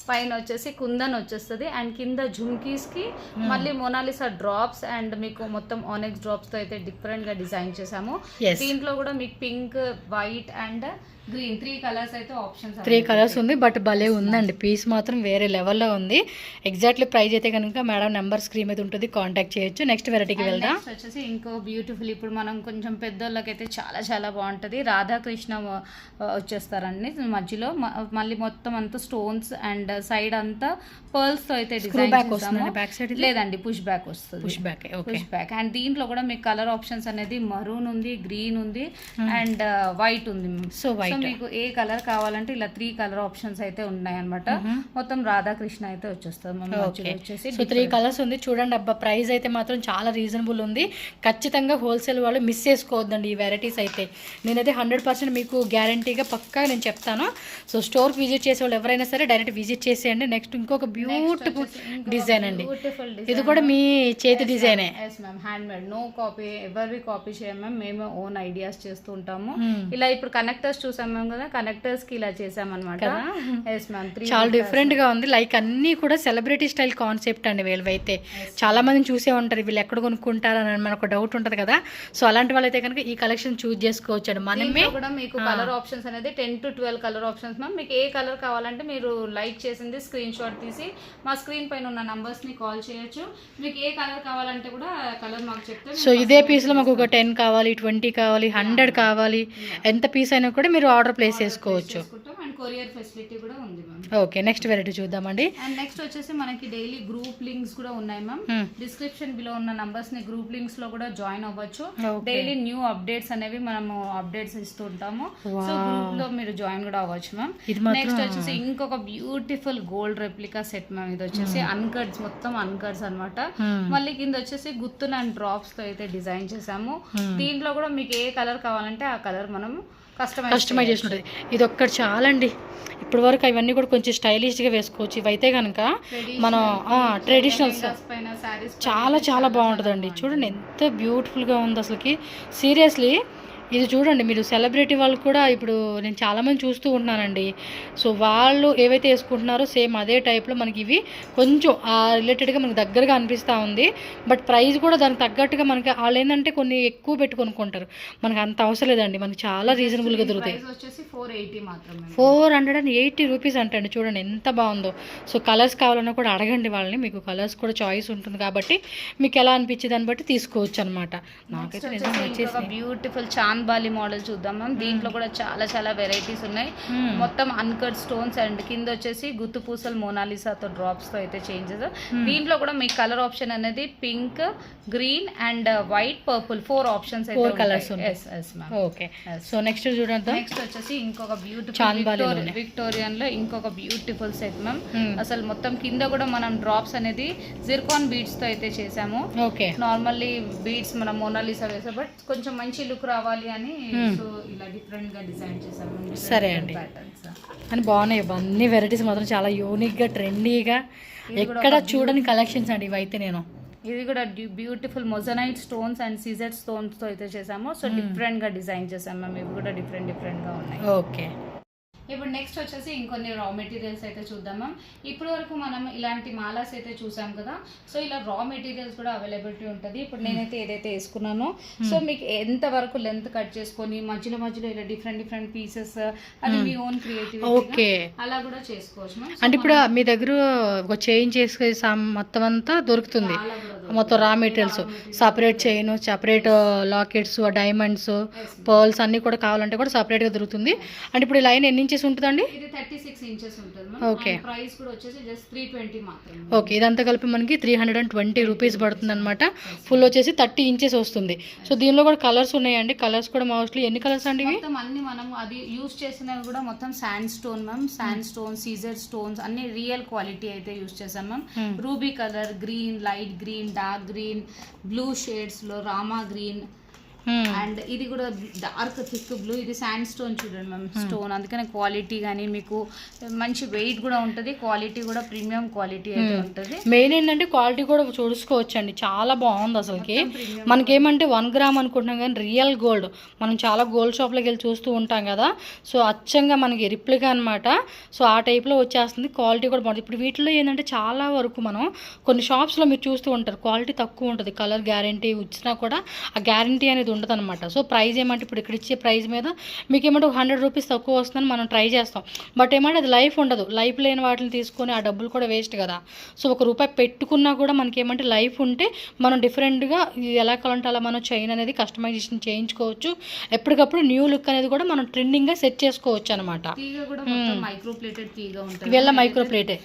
పైన వచ్చేసి కుందన్ వచ్చేస్తుంది అండ్ కింద జుమ్కీస్ కి మళ్ళీ మోనాలిసా డ్రాప్స్ అండ్ మీకు మొత్తం ఆనెక్స్ డ్రాప్స్ తో అయితే డిఫరెంట్ గా డిజైన్ చేసాము. దీంట్లో కూడా మీకు pink, white and green 3 colours అయితే ఆప్షన్స్ 3 కలర్స్ ఉంది. బట్ భలే ఉందండి, పీస్ మాత్రం వేరే లెవెల్లో ఉంది. ఎగ్జాక్ట్లీ ప్రైస్ అయితే కనుక మేడం నెంబర్ స్క్రీన్ మీద ఉంటుంది, కాంటాక్ట్ చేయొచ్చు. నెక్స్ట్ వెరైటీకి వెళ్దాం. వచ్చేసి ఇంకో బ్యూటిఫుల్, ఇప్పుడు మనం కొంచెం పెద్దోళ్ళకైతే చాలా చాలా బాగుంటుంది. రాధాకృష్ణ వచ్చేస్తారండి మధ్యలో, మళ్ళీ మొత్తం అంతా స్టోన్స్ అండ్ సైడ్ అంతా పర్ల్స్ తో అయితే డిజైన్ చేస్తాము. లేదండి, పుష్ బ్యాక్ వస్తుంది. పుష్ బ్యాక్ అండ్ దీంట్లో కూడా మీకు కలర్ ఆప్షన్స్ అనేది మరూన్ ఉంది, గ్రీన్ ఉంది అండ్ వైట్ ఉంది. సో వైట్ మీకు ఏ కలర్ కావాలంటే ఇలా 3 కలర్ ఆప్షన్స్ అయితే ఉన్నాయి అన్నమాట. మొత్తం రాధాకృష్ణ అయితే వచ్చేస్తుంది మ్యామ్. వచ్చేసి సో 3 కలర్స్ ఉంది చూడండి. అబ్బా ప్రైస్ అయితే మాత్రం చాలా రీజనబుల్ ఉంది. ఖచ్చితంగా హోల్సేల్ వాళ్ళు మిస్ చేసుకోవద్దండి ఈ వెరైటీస్ అయితే. నేనైతే 100% మీకు గ్యారంటీగా పక్కా నేను చెప్తాను. సో స్టోర్కి విజిట్ చేసే వాళ్ళు ఎవరైనా సరే డైరెక్ట్ విజిట్ చేసేయండి. నెక్స్ట్ ఇంకొక బ్యూటిఫుల్ డిజైన్ అండి. ఇది కూడా మీ చేతి డిజైనే. హ్యాండ్ మేడ్, నో కాపీ, ఎవరివి కాపీ చేయం మ్యామ్. మేము ఓన్ ఐడియాస్ చేస్తూ ఉంటాము. ఇలా ఇప్పుడు కనెక్టర్స్ చూసాం మేము కదా, కనెక్టర్స్ కి ఇలా చేసామన్నమాట. చాలా డిఫరెంట్ గా ఉంది. లైక్ అన్ని కూడా సెలబ్రిటీ స్టైల్ కాన్సెప్ట్ అండి వీళ్ళవైతే. చాలా మందిని చూసే ఉంటారు వీళ్ళు ఎక్కడ కొనుక్కుంటారు అని మనకు డౌట్ ఉంటుంది కదా. సో అలాంటి వాళ్ళైతే కనుక ఈ కలెక్షన్ చూస్ చేసుకోవచ్చు అండి. మనమే కూడా మీకు కలర్ ఆప్షన్స్ అనేది 10 to 12 కలర్ ఆప్షన్స్ మ్యామ్. మీకు ఏ కలర్ కావాలంటే మీరు లైక్ చేసింది స్క్రీన్ షాట్ తీసి మా స్క్రీన్ పైన ఉన్న నంబర్స్ ని కాల్ చేయొచ్చు. మీకు ఏ కలర్ కావాలంటే కూడా కలర్ మాకు చెప్తే. సో ఇదే పీస్ లో మాకు ఒక 10 కావాలి, 20 కావాలి, 100 కావాలి, ఎంత పీస్ అయినా కూడా మీరు ఆర్డర్ ప్లేస్ చేసుకోవచ్చు. అండ్ కొరియర్ ఫెసిలిటీ కూడా ఉంది మ్యామ్. ఓకే నెక్స్ట్ వెరైటీ చూద్దామండి. అండ్ నెక్స్ట్ వచ్చేసి మనకి డైలీ గ్రూప్ లింక్స్ కూడా ఉన్నాయి మ్యామ్. డిస్క్రిప్షన్ బిలో ఉన్న నంబర్స్ ని గ్రూప్ లింక్స్ లో కూడా జాయిన్ అవ్వచ్చు. డైలీ న్యూ అప్డేట్స్ అనేవి మనము అప్డేట్స్ ఇస్తూ ఉంటాము. సో గ్రూప్ లో మీరు జాయిన్ కూడా అవ్వచ్చు మ్యామ్. నెక్స్ట్ వచ్చేసి ఇంకొక beautiful gold replica set ma'am. ఇది వచ్చేసి అన్కట్స్, మొత్తం అన్కట్స్ అన్నమాట. మళ్ళీ కింద వచ్చేసి గుత్తులు అండ్ డ్రాప్స్ తో అయితే డిజైన్ చేసాము. దీంట్లో కూడా మీకు ఏ కలర్ కావాలంటే ఆ కలర్ మనం కస్టమైజ్ చేసినట్టు. ఇది ఒక్కటి చాలండి. ఇప్పటి వరకు అవన్నీ కూడా కొంచెం స్టైలిష్గా వేసుకోవచ్చు. ఇవైతే కనుక మనం ట్రెడిషనల్స్ చాలా చాలా బాగుంటుందండి. చూడండి ఎంత బ్యూటిఫుల్గా ఉంది అసలుకి. సీరియస్లీ ఇది చూడండి మీరు సెలబ్రిటీ వాళ్ళు కూడా ఇప్పుడు నేను చాలామంది చూస్తూ ఉంటున్నానండి. సో వాళ్ళు ఏవైతే వేసుకుంటున్నారో సేమ్ అదే టైప్లో మనకి ఇవి కొంచెం రిలేటెడ్గా మనకు దగ్గరగా అనిపిస్తూ ఉంది. బట్ ప్రైస్ కూడా దానికి తగ్గట్టుగా మనకి వాళ్ళు ఏంటంటే కొన్ని ఎక్కువ పెట్టి కొనుక్కుంటారు. మనకు అంత అవసరం లేదండి. మనకి చాలా రీజనబుల్గా దొరుకుతాయి. 480 రూపీస్ అంటండి. చూడండి ఎంత బాగుందో. సో కలర్స్ కావాలన్నా కూడా అడగండి వాళ్ళని. మీకు కలర్స్ కూడా చాయిస్ ఉంటుంది కాబట్టి మీకు ఎలా అనిపించే దాన్ని బట్టి తీసుకోవచ్చు అనమాట. నాకైతే నిజంగా వచ్చేసి బ్యూటిఫుల్ బాలి మోడల్ చూద్దాం మ్యామ్. దీంట్లో కూడా చాలా చాలా వెరైటీస్ ఉన్నాయి. మొత్తం అన్కట్ స్టోన్స్ అండ్ కింద వచ్చేసి గుత్తు పూసలు మోనాలిసాతో డ్రాప్స్ తో అయితే చేంజెస్. దీంట్లో కూడా మీ కలర్ ఆప్షన్ అనేది pink, green and white, purple 4 options అయితే కలర్స్ ఉన్నాయి. ఓకే సో నెక్స్ట్ చూడండి. నెక్స్ట్ వచ్చేసి ఇంకొక బ్యూటిఫుల్ విక్టోరియన్ లో ఇంకొక బ్యూటిఫుల్ సెట్ మ్యామ్. అసలు మొత్తం కింద కూడా మనం డ్రాప్స్ అనేది జిర్కాన్ బీడ్స్ తో అయితే చేసాము. ఓకే నార్మల్లీ బీడ్స్ మనం మోనాలిసా వేసాం, బట్ కొంచెం మంచి లుక్ రావాలి అని సో ఇలా డిఫరెంట్ గా డిజైన్ చేసాము. సరే అండి అని బాగున్నాయి. అన్ని వెరైటీస్ మాత్రం చాలా యూనిక్ గా ట్రెండీగా ఎక్కడ చూడని కలెక్షన్స్ అండి ఇవైతే. నేను ఇది కూడా బ్యూటిఫుల్ మొజనైట్ స్టోన్స్ అండ్ సీజర్ స్టోన్స్ తో అయితే చేసాము. సో డిఫరెంట్ గా డిజైన్ చేసాము మ్యామ్. ఇవి కూడా డిఫరెంట్ గా ఉన్నాయి. ఓకే ఇప్పుడు నెక్స్ట్ వచ్చేసి ఇంకొన్ని రా మెటీరియల్స్ అయితే చూద్దాం మ్యామ్. ఇప్పటి వరకు మనం ఇలాంటి మాలాస్ అయితే చూసాం కదా. సో ఇలా రా మెటీరియల్స్ కూడా అవైలబిలిటీ ఉంటుంది. ఇప్పుడు నేనైతే ఏదైతే వేసుకున్నానో సో మీకు ఎంత వరకు లెంత్ కట్ చేసుకొని మధ్యలో ఇలా డిఫరెంట్ పీసెస్ అది మీ ఓన్ క్రియేటివిటీ అలా కూడా చేసుకోవచ్చు మ్యామ్. అంటే ఇప్పుడు మీ దగ్గర ఒక చైన్ చేసుకునే మొత్తం అంతా దొరుకుతుంది. మొత్తం రా materials separate chain, separate lockets, diamonds, pearls అన్ని కూడా కావాలంటే కూడా సపరేట్ గా దొరుకుతుంది. అంటే ఇప్పుడు లైన్ ఎన్ని ఇంచెస్ ఉంటుందండి? ఇది 36 ఇంచెస్ ఉంటుంది. ఓకే ప్రైస్ కూడా వచ్చేసి జస్ట్ 320 మాత్రమే. ఓకే ఇదంతా కలిపి మనకి 320 రూపీస్ పడుతుంది అనమాట. ఫుల్ వచ్చేసి 30 ఇంచెస్ వస్తుంది. సో దీనిలో కూడా కలర్స్ ఉన్నాయండి. కలర్స్ కూడా మోస్ట్లీ ఎన్ని కలర్స్ అండి? మొత్తం అన్ని మనం అది యూజ్ చేసినవి కూడా మొత్తం sand stone ma'am. Sand stone, సీజర్ స్టోన్స్ అన్ని రియల్ క్వాలిటీ అయితే యూజ్ చేసాం ma'am. Ruby colour, green, light green, dark green, blue shades లో రామా గ్రీన్ అండ్ ఇది కూడా డార్క్ థిక్ బ్లూ. ఇది శాండ్ స్టోన్ చూడండి మ్యామ్ స్టోన్. అందుకనే క్వాలిటీ కానీ మీకు మంచి వెయిట్ కూడా ఉంటుంది. క్వాలిటీ కూడా ప్రీమియం క్వాలిటీ అయితే ఉంటుంది. మెయిన్ ఏంటంటే క్వాలిటీ కూడా చూసుకోవచ్చు అండి. చాలా బాగుంది అసలుకి. మనకేమంటే 1 గ్రామ్ అనుకుంటున్నాం కానీ రియల్ గోల్డ్. మనం చాలా గోల్డ్ షాప్లోకి వెళ్ళి చూస్తూ ఉంటాం కదా. సో అచ్చంగా మనకి రిప్లికా అనమాట. సో ఆ టైప్లో వచ్చేస్తుంది. క్వాలిటీ కూడా బాగుంటుంది. ఇప్పుడు వీటిలో ఏంటంటే చాలా వరకు మనం కొన్ని షాప్స్లో మీరు చూస్తూ ఉంటారు క్వాలిటీ తక్కువ ఉంటుంది. కలర్ గ్యారంటీ వచ్చినా కూడా ఆ గ్యారంటీ అనేది ఉండదు అనమాట. సో ప్రైస్ ఏమంటే ఇప్పుడు ఇక్కడ ఇచ్చే ప్రైస్ మీద మీకు ఏమంటే 100 రూపీస్ తక్కువ వస్తుందని మనం ట్రై చేస్తాం. బట్ ఏమంటే అది లైఫ్ ఉండదు. లైఫ్ లేని వాటిని తీసుకొని ఆ డబ్బులు కూడా వేస్ట్ కదా. సో ₹1 పెట్టుకున్నా కూడా మనకి ఏమంటే లైఫ్ ఉంటే మనం డిఫరెంట్గా ఎలా కావాలంటే అలా మనం చైన్ అనేది కస్టమైజేషన్ చేయించుకోవచ్చు. ఎప్పటికప్పుడు న్యూ లుక్ అనేది కూడా మనం ట్రెండింగ్గా సెట్ చేసుకోవచ్చు అనమాట. తీగ కూడా మైక్రో ప్లేటెడ్ తీగ ఉంటుంది. ఇవల్ల మైక్రో ప్లేటే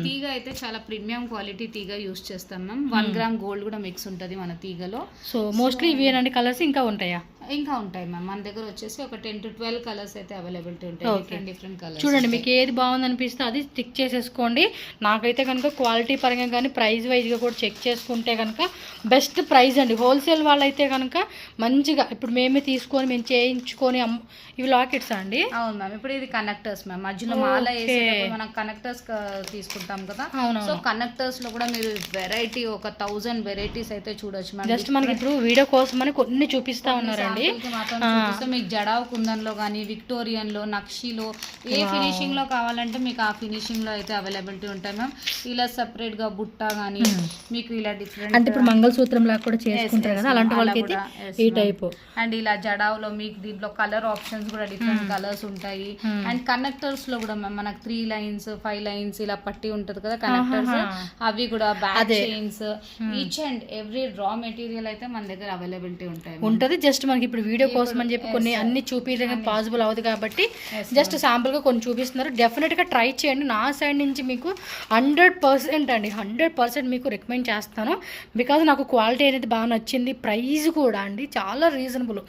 తీగ అయితే చాలా ప్రీమియం క్వాలిటీ తీగ యూస్ చేస్తాం మ్యామ్. 1 గ్రామ్ గోల్డ్ కూడా మిక్స్ ఉంటుంది మన తీగలో. సో మోస్ట్లీ ఇవేనండి కలర్స్ ఇంకా ఉంటాయా? ఇంకా ఉంటాయి మ్యామ్ మన దగ్గర వచ్చేసి ఒక 10 to 12 కలర్స్ అయితే అవైలబిలిటీ ఉంటాయి, డిఫరెంట్ కలర్స్. చూడండి మీకు ఏది బాగుంది అనిపిస్తే అది స్టిక్ చేసేసుకోండి. నాకైతే కనుక క్వాలిటీ పరంగా కానీ ప్రైస్ వైజ్గా కూడా చెక్ చేసుకుంటే కనుక బెస్ట్ ప్రైస్ అండి. హోల్సేల్ వాళ్ళైతే కనుక మంచిగా ఇప్పుడు మేమే తీసుకొని మేము చేయించుకొని ఇవి లాకెట్స్ అండి. అవును మ్యామ్, ఇప్పుడు ఇది కనెక్టర్స్ మ్యామ్, మధ్యలో మాల వేసేటప్పుడు మనం కనెక్టర్స్ తీసుకుంటాం కదా. సో కనెక్టర్స్ లో కూడా మీరు వెరైటీ ఒక 1000 వెరైటీస్ అయితే చూడొచ్చు మ్యామ్. జస్ట్ మనకి ఇప్పుడు వీడియో కోసం అని కొన్ని చూపిస్తా ఉన్నారండి. మీకు జడావ్ కుందన్ లో కానీ, విక్టోరియన్ లో, నక్షిలో ఏ ఫినిషింగ్ లో కావాలంటే మీకు ఆ ఫినిషింగ్ లో అయితే అవైలబిలిటీ ఉంటాయి మ్యామ్. ఇలా సెపరేట్ గా బుట్ట కానీ మీకు ఇలా డిఫరెంట్ అంటే ఇప్పుడు మంగళసూత్రం లాగా కూడా చేసుకుంటారు కదా, అలాంటి వాళ్ళకి అయితే ఈ టైప్. అండ్ ఇలా జడావ్ లో మీకు దీంట్లో కలర్ ఆప్షన్స్ కూడా డిఫరెంట్ కలర్స్ ఉంటాయి. అండ్ కనెక్టర్స్ లో కూడా మ్యామ్ మనకు 3 lines 5 lines ఇలా పట్టి ఉంటది కదా కనెక్టర్స్, అవి కూడా back chains, each and every raw material అయితే మన దగ్గర అవైలబిలిటీ ఉంటది. జస్ట్ మనకి ఇప్పుడు వీడియో కోసం అని చెప్పి కొన్ని అన్ని చూపించడం పాసిబుల్ అవుతుంది కాబట్టి జస్ట్ శాంపుల్ గా కొన్ని చూపిస్తున్నారు. డెఫినెట్ గా ట్రై చేయండి. నా సైడ్ నుంచి మీకు 100% అండి 100% మీకు రికమెండ్ చేస్తాను. బికాజ్ నాకు క్వాలిటీ అనేది బాగా నచ్చింది. ప్రైస్ కూడా అండి చాలా రీజనబుల్.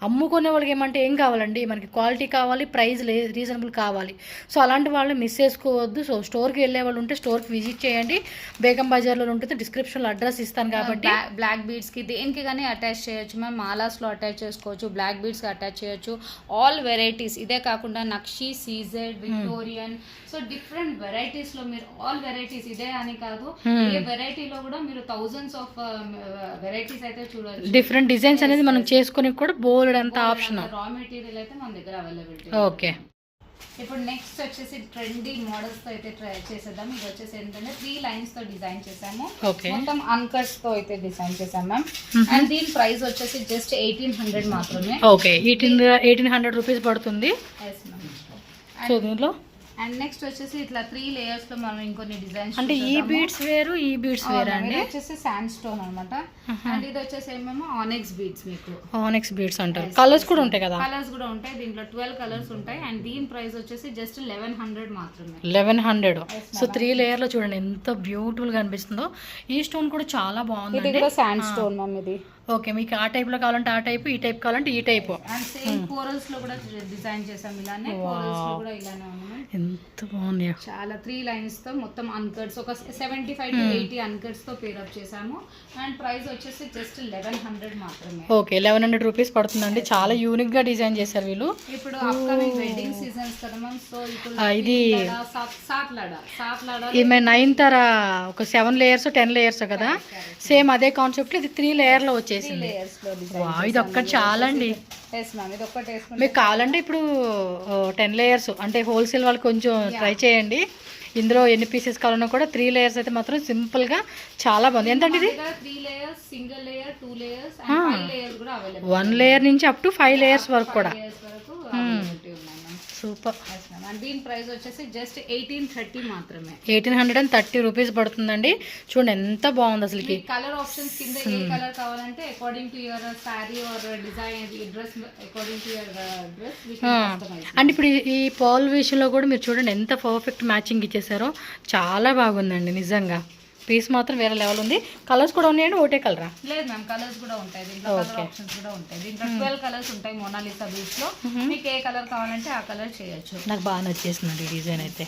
అమ్ముకునే వాళ్ళకి ఏమంటే ఏం కావాలండి, మనకి క్వాలిటీ కావాలి, ప్రైస్ రీజనబుల్ కావాలి. సో అలాంటి వాళ్ళు మిస్ చేసుకోవద్దు. సో స్టోర్కి వెళ్ళే వాళ్ళు ఉంటే స్టోర్కి విజిట్ చేయండి. బేగం బజార్లో ఉంటుంది, డిస్క్రిప్షన్లో అడ్రస్ ఇస్తాను కాబట్టి. బ్లాక్ బీడ్స్కి దేనికి కానీ అటాచ్ చేయొచ్చు మ్యామ్. మాలాస్లో అటాచ్ చేసుకోవచ్చు, బ్లాక్ బీడ్స్కి అటాచ్ చేయొచ్చు. ఆల్ వెరైటీస్ ఇదే కాకుండా నక్షి, సీజెడ్, విక్టోరియన్, సో డిఫరెంట్ వెరైటీస్లో మీరు ఆల్ వెరైటీస్ ఇదే అని కాదు, ఏ వెరైటీలో కూడా మీరు thousands ఆఫ్ వెరైటీస్ అయితే చూడవచ్చు. డిఫరెంట్ డిజైన్స్ అనేది మనం చేసుకుని కూడా బోల్డ్ అంత ఆప్షన్. రా మెటీరియల్ అయితే మన దగ్గర అవైలబిలిటీ. ఓకే, ఇప్పుడు నెక్స్ట్ వచ్చేసి ట్రెండీ మోడల్స్ తో అయితే ట్రై చేసేద్దాం. ఇది వచ్చేసి ఏంటంటే 3 lines తో డిజైన్ చేసాము, మొత్తం అన్కట్స్ తో అయితే డిజైన్ చేసాం మ్యామ్. అండ్ దీని ప్రైస్ వచ్చేసి జస్ట్ 1800 మాత్రమే. ఓకే, 1800 రూపీస్ పడుతుంది. సో దీంట్లో అండ్ నెక్స్ట్ వచ్చేసి ఇట్లా 3 layers లో మనం ఇంకొన్ని డిజైన్స్ అంటే ఈ బీడ్స్ వేరు, ఈ బీడ్స్ వేరు అండి. ఇది వచ్చేసి శాండ్ స్టోన్ అన్నమాట. అండ్ ఇది వచ్చేసి ఏమేమో ఆనెక్స్ బీడ్స్. మీకు ఆనెక్స్ బీడ్స్ అంటారు. కలర్స్ కూడా ఉంటాయి కదా? కలర్స్ కూడా ఉంటాయి, దీంట్లో 12 కలర్స్ ఉంటాయి. అండ్ దీని ప్రైస్ వచ్చేసి జస్ట్ 1100 మాత్రమే. 1100. సో 3 లేయర్ లో చూడండి ఎంత బ్యూటిఫుల్ గా అనిపిస్తుందో. ఈ స్టోన్ కూడా చాలా బాగుంది. ఇది కూడా శాండ్ స్టోన్ మ్యామ్. ఇది ఓకే, మీకు ఆ టైప్ లో కావాలంటే ఆ టైప్, ఈ టైప్ కావాలంటే ఈ టైప్. అండ్ సేమ్ కోరల్స్ లో కూడా డిజైన్ చేసాం ఇలానే. కోరల్స్ లో కూడా ఇలానే ఉంది. ఎంత బాగుంది. చాలా 3 lines తో మొత్తం అన్కట్స్ ఒక 75 to 80 అన్కట్స్ తో పేర్ అప్ చేసాము. అండ్ ప్రైస్ వచ్చేసి జస్ట్ 1100 మాత్రమే. ఓకే, 1100 రూపీస్ పడుతుందండి. చాలా యూనిక్ గా డిజైన్ చేశారు వీళ్ళు. ఇప్పుడు అప్కమింగ్ వెడ్డింగ్ సీజన్స్ కదా మ్యామ్. సో ఇప్పుడు ఇది సాత్ లాడా ఈమె 9 తర ఒక 7 లేయర్స్ 10 లేయర్స్ కదా, సేమ్ అదే కాన్సెప్ట్. ఇది 3 లేయర్ లో వచ్చేసింది. ఇది ఒక్కటి చాలా అండి. మీకు కావాలంటే ఇప్పుడు 10 లేయర్స్ అంటే హోల్సేల్ వాళ్ళు కొంచెం ట్రై చేయండి. ఇందులో ఎన్ని పీసెస్ కావాలన్నా కూడా 3 లేయర్స్ అయితే మాత్రం సింపుల్ గా చాలా బాగుంది. ఎంత ఇది? 3 layers, single layer, 2 layers and 5 layers కూడా అవైలబుల్. 1 లేయర్ నుంచి అప్ టు 5 లేయర్స్ వరకు కూడా. సూపర్. అండ్ దీని ప్రైస్ వచ్చేసి జస్ట్ 1830 మాత్రమే. 1830 రూపీస్ పడుతుందండి. చూడండి ఎంత బాగుంది అసలుకి. కలర్ ఆప్షన్స్ కింద ఏ కలర్ కావాలంటే according to your sari or design dress, according to your dress. And ఇప్పుడు ఈ పర్ల్ విషయంలో కూడా మీరు చూడండి ఎంత పర్ఫెక్ట్ మ్యాచింగ్ ఇచ్చేసారో. చాలా బాగుందండి నిజంగా. పీస్ మాత్రం వేరే లెవెల్ ఉంది. కలర్స్ కూడా ఉన్నాయండి, ఒకటే కలరా? లేదు మ్యామ్, కలర్స్ కూడా ఉంటాయి దీంట్లో. కలర్ ఆప్షన్స్ కూడా ఉంటాయి దీంట్లో. 12 కలర్స్ ఉంటాయి మోనాలిసా బీచ్ లో. మీకు ఏ కలర్ కావాలంటే ఆ కలర్ చేయొచ్చు. నాకు బాగా నచ్చేసిందండి ఈ డిజైన్ అయితే.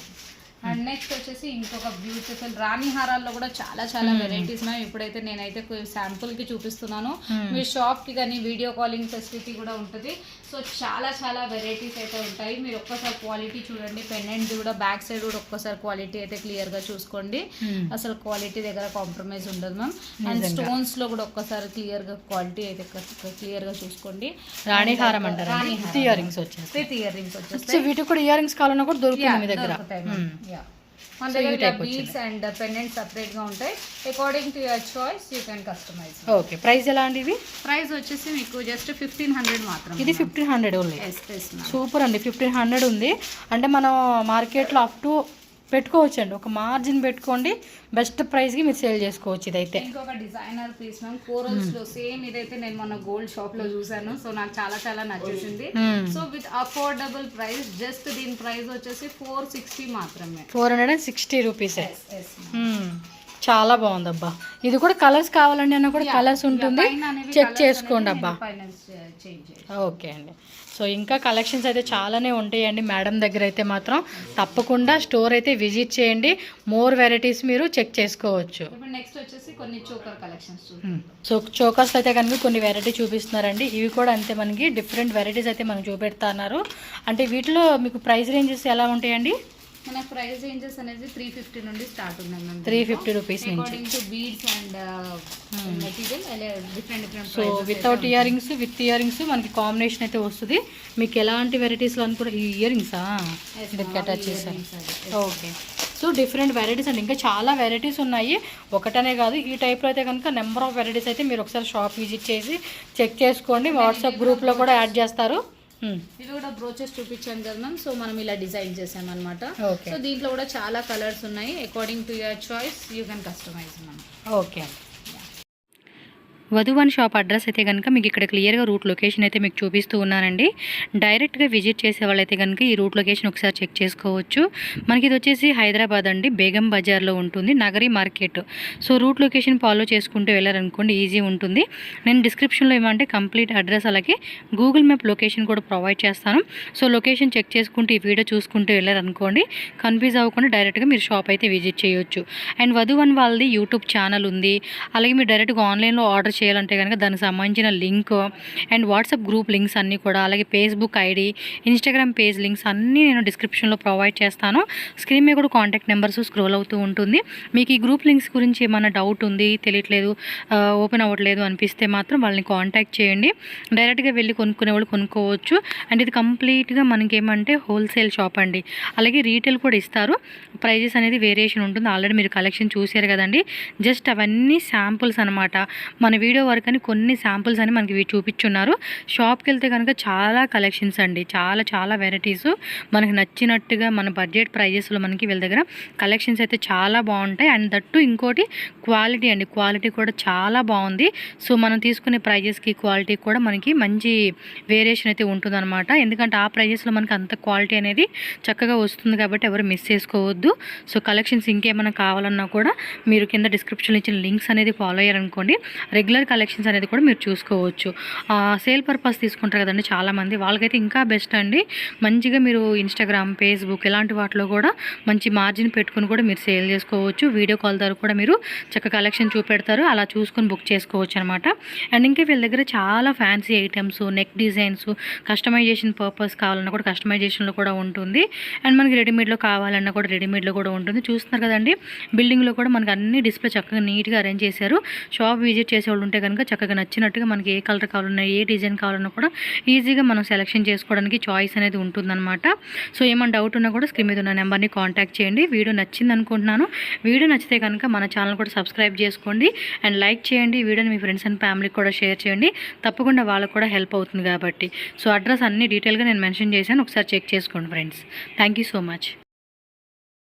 అండ్ నెక్స్ట్ వచ్చేసి ఇంకొక బ్యూటిఫుల్ రాణి హారాల్లో కూడా చాలా చాలా వెరైటీస్ ఉన్నాయి. ఇప్పుడైతే నేనైతే శాంపుల్ కి చూపిస్తున్నాను. మీ షాప్ కి కానీ వీడియో కాలింగ్ ఫెసిలిటీ కూడా ఉంటుంది. సో చాలా చాలా వెరైటీస్ అయితే ఉంటాయి. మీరు ఒక్కసారి క్వాలిటీ చూడండి. పెండెంట్ కూడా బ్యాక్ సైడ్ కూడా ఒక్కసారి క్వాలిటీ అయితే క్లియర్ గా చూసుకోండి. అసలు క్వాలిటీ దగ్గర కాంప్రమైజ్ ఉండదు మ్యామ్. అండ్ స్టోన్స్ లో కూడా ఒక్కసారి క్లియర్ గా క్వాలిటీ అయితే క్లియర్ గా చూసుకోండి. రాణి హారం అంటారు. ఇయర్ రింగ్స్ వచ్చేస్తాయి. వీటికి కూడా ఇయర్ రింగ్స్ కావాలన్నా కూడా దొరుకుతుంది మీ దగ్గర. మన దగ్గర బీడ్స్ అండ్ పెండెంట్ సెపరేట్ గా ఉంటాయి. According to your choice you can customise. Okay, price ఎలా అండి ఇవి? ప్రైస్ వచ్చేసి మీకు జస్ట్ 1500 మాత్రం. ఇది 1500 ఓన్లీ. సూపర్ అండి, 1500 ఉంది. అంటే మనం మార్కెట్లో అప్ టు పెట్టుకోవచ్చండి, ఒక మార్జిన్ పెట్టుకోండి. బెస్ట్ ప్రైస్ కి మీరు సేల్ చేసుకోవచ్చు. ఇదైతే ఇంకొక డిజైనర్ పీస్ మ్యామ్, కోరల్స్ లో సేమ్. ఇదైతే నేను మొన్న గోల్డ్ షాప్ లో చూసాను. సో నాకు చాలా చాలా నచ్చేసింది. So with affordable price. Just దీని ప్రైస్ వచ్చేసి 460 మాత్రమే. 460 రూపీస్. చాలా బాగుంది అబ్బా. ఇది కూడా కలర్స్ కావాలండి అన్న కూడా కలర్స్ ఉంటుంది, చెక్ చేసుకోండి అబ్బా. ఓకే అండి. సో ఇంకా కలెక్షన్స్ అయితే చాలానే ఉంటాయండి మేడం దగ్గర అయితే మాత్రం. తప్పకుండా స్టోర్ అయితే విజిట్ చేయండి, మోర్ వెరైటీస్ మీరు చెక్ చేసుకోవచ్చు. ఇప్పుడు నెక్స్ట్ వచ్చేసి కొన్ని చోకర్ కలెక్షన్స్. సో చోకర్స్ అయితే కనుక కొన్ని వెరైటీ చూపిస్తున్నారండి. ఇవి కూడా అంతే మనకి డిఫరెంట్ వెరైటీస్ అయితే మనకు చూపెడుతున్నారు. అంటే వీటిలో మీకు ప్రైస్ రేంజెస్ ఎలా ఉంటాయండి? మన ప్రైస్ రేంజెస్ అనేది 350 నుండి స్టార్ట్ ఉన్నాయి మ్యామ్. 350 రూపీస్ నుంచి. According to beads and material different so without ear rings, with ear rings మనకి కాంబినేషన్ అయితే వస్తుంది. మీకు ఎలాంటి వెరైటీస్లో అని కూడా ఈ ఇయర్ రింగ్సా దీనికి అటాచ్ చేశారు. ఓకే. సో డిఫరెంట్ వెరైటీస్ అండి, ఇంకా చాలా వెరైటీస్ ఉన్నాయి, ఒకటనే కాదు. ఈ టైప్లో అయితే కనుక నెంబర్ ఆఫ్ వెరైటీస్ అయితే మీరు ఒకసారి షాప్ విజిట్ చేసి చెక్ చేసుకోండి. వాట్సాప్ గ్రూప్లో కూడా యాడ్ చేస్తారు. ఇవి కూడా బ్రోచెస్ చూపించాను కదా మ్యామ్. సో మనం ఇలా డిజైన్ చేసాం అనమాట. సో దీంట్లో కూడా చాలా కలర్స్ ఉన్నాయి. According to your choice you can customise ma'am. Okay. Vadhuvan shop address అయితే కనుక మీకు ఇక్కడ క్లియర్గా రూట్ లొకేషన్ అయితే మీకు చూపిస్తూ ఉన్నానండి. డైరెక్ట్గా విజిట్ చేసే వాళ్ళైతే కనుక ఈ రూట్ లొకేషన్ ఒకసారి చెక్ చేసుకోవచ్చు. మనకి ఇది వచ్చేసి హైదరాబాద్ అండి, బేగం బజార్లో ఉంటుంది, Nagari market. So root location follow చేసుకుంటూ వెళ్ళారనుకోండి ఈజీ ఉంటుంది. నేను డిస్క్రిప్షన్లో ఏమంటే కంప్లీట్ అడ్రస్ అలాగే గూగుల్ మ్యాప్ లొకేషన్ కూడా ప్రొవైడ్ చేస్తాను. సో లొకేషన్ చెక్ చేసుకుంటూ ఈ వీడియో చూసుకుంటూ వెళ్ళారనుకోండి కన్ఫ్యూజ్ అవ్వకుండా డైరెక్ట్గా మీరు షాప్ అయితే విజిట్ చేయొచ్చు. అండ్ వధువన్ వాళ్ళది యూట్యూబ్ ఛానల్ ఉంది. అలాగే మీరు డైరెక్ట్గా ఆన్లైన్లో ఆర్డర్ చేయాలంటే కనుక దానికి సంబంధించిన link and WhatsApp group links అన్నీ కూడా, అలాగే Facebook ID, Instagram page links అన్నీ నేను డిస్క్రిప్షన్లో ప్రొవైడ్ చేస్తాను. స్క్రీన్ మీద కూడా కాంటాక్ట్ నెంబర్స్ స్క్రోల్ అవుతూ ఉంటుంది. మీకు ఈ గ్రూప్ లింక్స్ గురించి ఏమైనా డౌట్ ఉంది, తెలియట్లేదు, ఓపెన్ అవ్వట్లేదు అనిపిస్తే మాత్రం వాళ్ళని కాంటాక్ట్ చేయండి. డైరెక్ట్గా వెళ్ళి కొనుక్కునే వాళ్ళు కొనుక్కోవచ్చు. అండ్ ఇది కంప్లీట్గా మనకి ఏమంటే హోల్సేల్ షాప్ అండి. అలాగే రీటైల్ కూడా ఇస్తారు. ప్రైజెస్ అనేది వేరియేషన్ ఉంటుంది. ఆల్రెడీ మీరు కలెక్షన్ చూసారు కదండి. జస్ట్ అవన్నీ శాంపుల్స్ అనమాట. మన వీడియో వరకు అని కొన్ని శాంపుల్స్ అని మనకి చూపించున్నారు. షాప్కి వెళ్తే కనుక చాలా కలెక్షన్స్ అండి, చాలా చాలా వెరైటీస్ మనకి నచ్చినట్టుగా మన బడ్జెట్ ప్రైజెస్లో మనకి వీళ్ళ దగ్గర కలెక్షన్స్ అయితే చాలా బాగుంటాయి. అండ్ దట్టు ఇంకోటి క్వాలిటీ అండి, క్వాలిటీ కూడా చాలా బాగుంది. సో మనం తీసుకునే ప్రైజెస్కి క్వాలిటీ కూడా మనకి మంచి వేరియేషన్ అయితే ఉంటుందన్నమాట. ఎందుకంటే ఆ ప్రైజెస్లో మనకి అంత క్వాలిటీ అనేది చక్కగా వస్తుంది కాబట్టి ఎవరు మిస్ చేసుకోవద్దు. సో కలెక్షన్స్ ఇంకేమైనా కావాలన్నా కూడా మీరు కింద డిస్క్రిప్షన్లో ఇచ్చిన లింక్స్ అనేది ఫాలో అయ్యారనుకోండి రెగ్యులర్ కలెక్షన్స్ అనేది కూడా మీరు చూసుకోవచ్చు. సేల్ పర్పస్ తీసుకుంటారు కదండి చాలామంది, వాళ్ళకైతే ఇంకా బెస్ట్ అండి. మంచిగా మీరు ఇన్స్టాగ్రామ్, ఫేస్బుక్ ఇలాంటి వాటిలో కూడా మంచి మార్జిన్ పెట్టుకుని కూడా మీరు సేల్ చేసుకోవచ్చు. వీడియో కాల్ ద్వారా కూడా మీరు చక్కగా కలెక్షన్ చూపెడతారు, అలా చూసుకొని బుక్ చేసుకోవచ్చు అనమాట. అండ్ ఇంకా వీళ్ళ దగ్గర చాలా fancy items, neck designs, customisation purpose కావాలన్నా కూడా కస్టమైజేషన్లో కూడా ఉంటుంది. అండ్ మనకి రెడీమేడ్లో కావాలన్నా కూడా రెడీమేడ్లో కూడా ఉంటుంది. చూస్తున్నారు కదండి బిల్డింగ్లో కూడా మనకి అన్ని డిస్ప్లే చక్కగా నీట్గా అరేంజ్ చేశారు. షాప్ విజిట్ చేసేవాళ్ళు ఉంటే కనుక చక్కగా నచ్చినట్టుగా మనకి ఏ కలర్ కావాలన్నా ఏ డిజైన్ కావాలన్నా కూడా ఈజీగా మనం సెలెక్షన్ చేసుకోవడానికి చాయిస్ అనేది ఉంటుందన్నమాట. సో ఏమైనా డౌట్ ఉన్నా కూడా స్క్రీన్ మీద ఉన్న నెంబర్ని కాంటాక్ట్ చేయండి. వీడియో నచ్చింది అనుకుంటున్నాను. వీడియో నచ్చితే కనుక మన ఛానల్ కూడా సబ్స్క్రైబ్ చేసుకోండి అండ్ లైక్ చేయండి. వీడియోని మీ ఫ్రెండ్స్ అండ్ ఫ్యామిలీకి కూడా షేర్ చేయండి. తప్పకుండా వాళ్ళకు కూడా హెల్ప్ అవుతుంది కాబట్టి. సో అడ్రస్ అన్ని డీటెయిల్గా నేను మెన్షన్ చేశాను, ఒకసారి చెక్ చేసుకోండి friends. Thank you so much.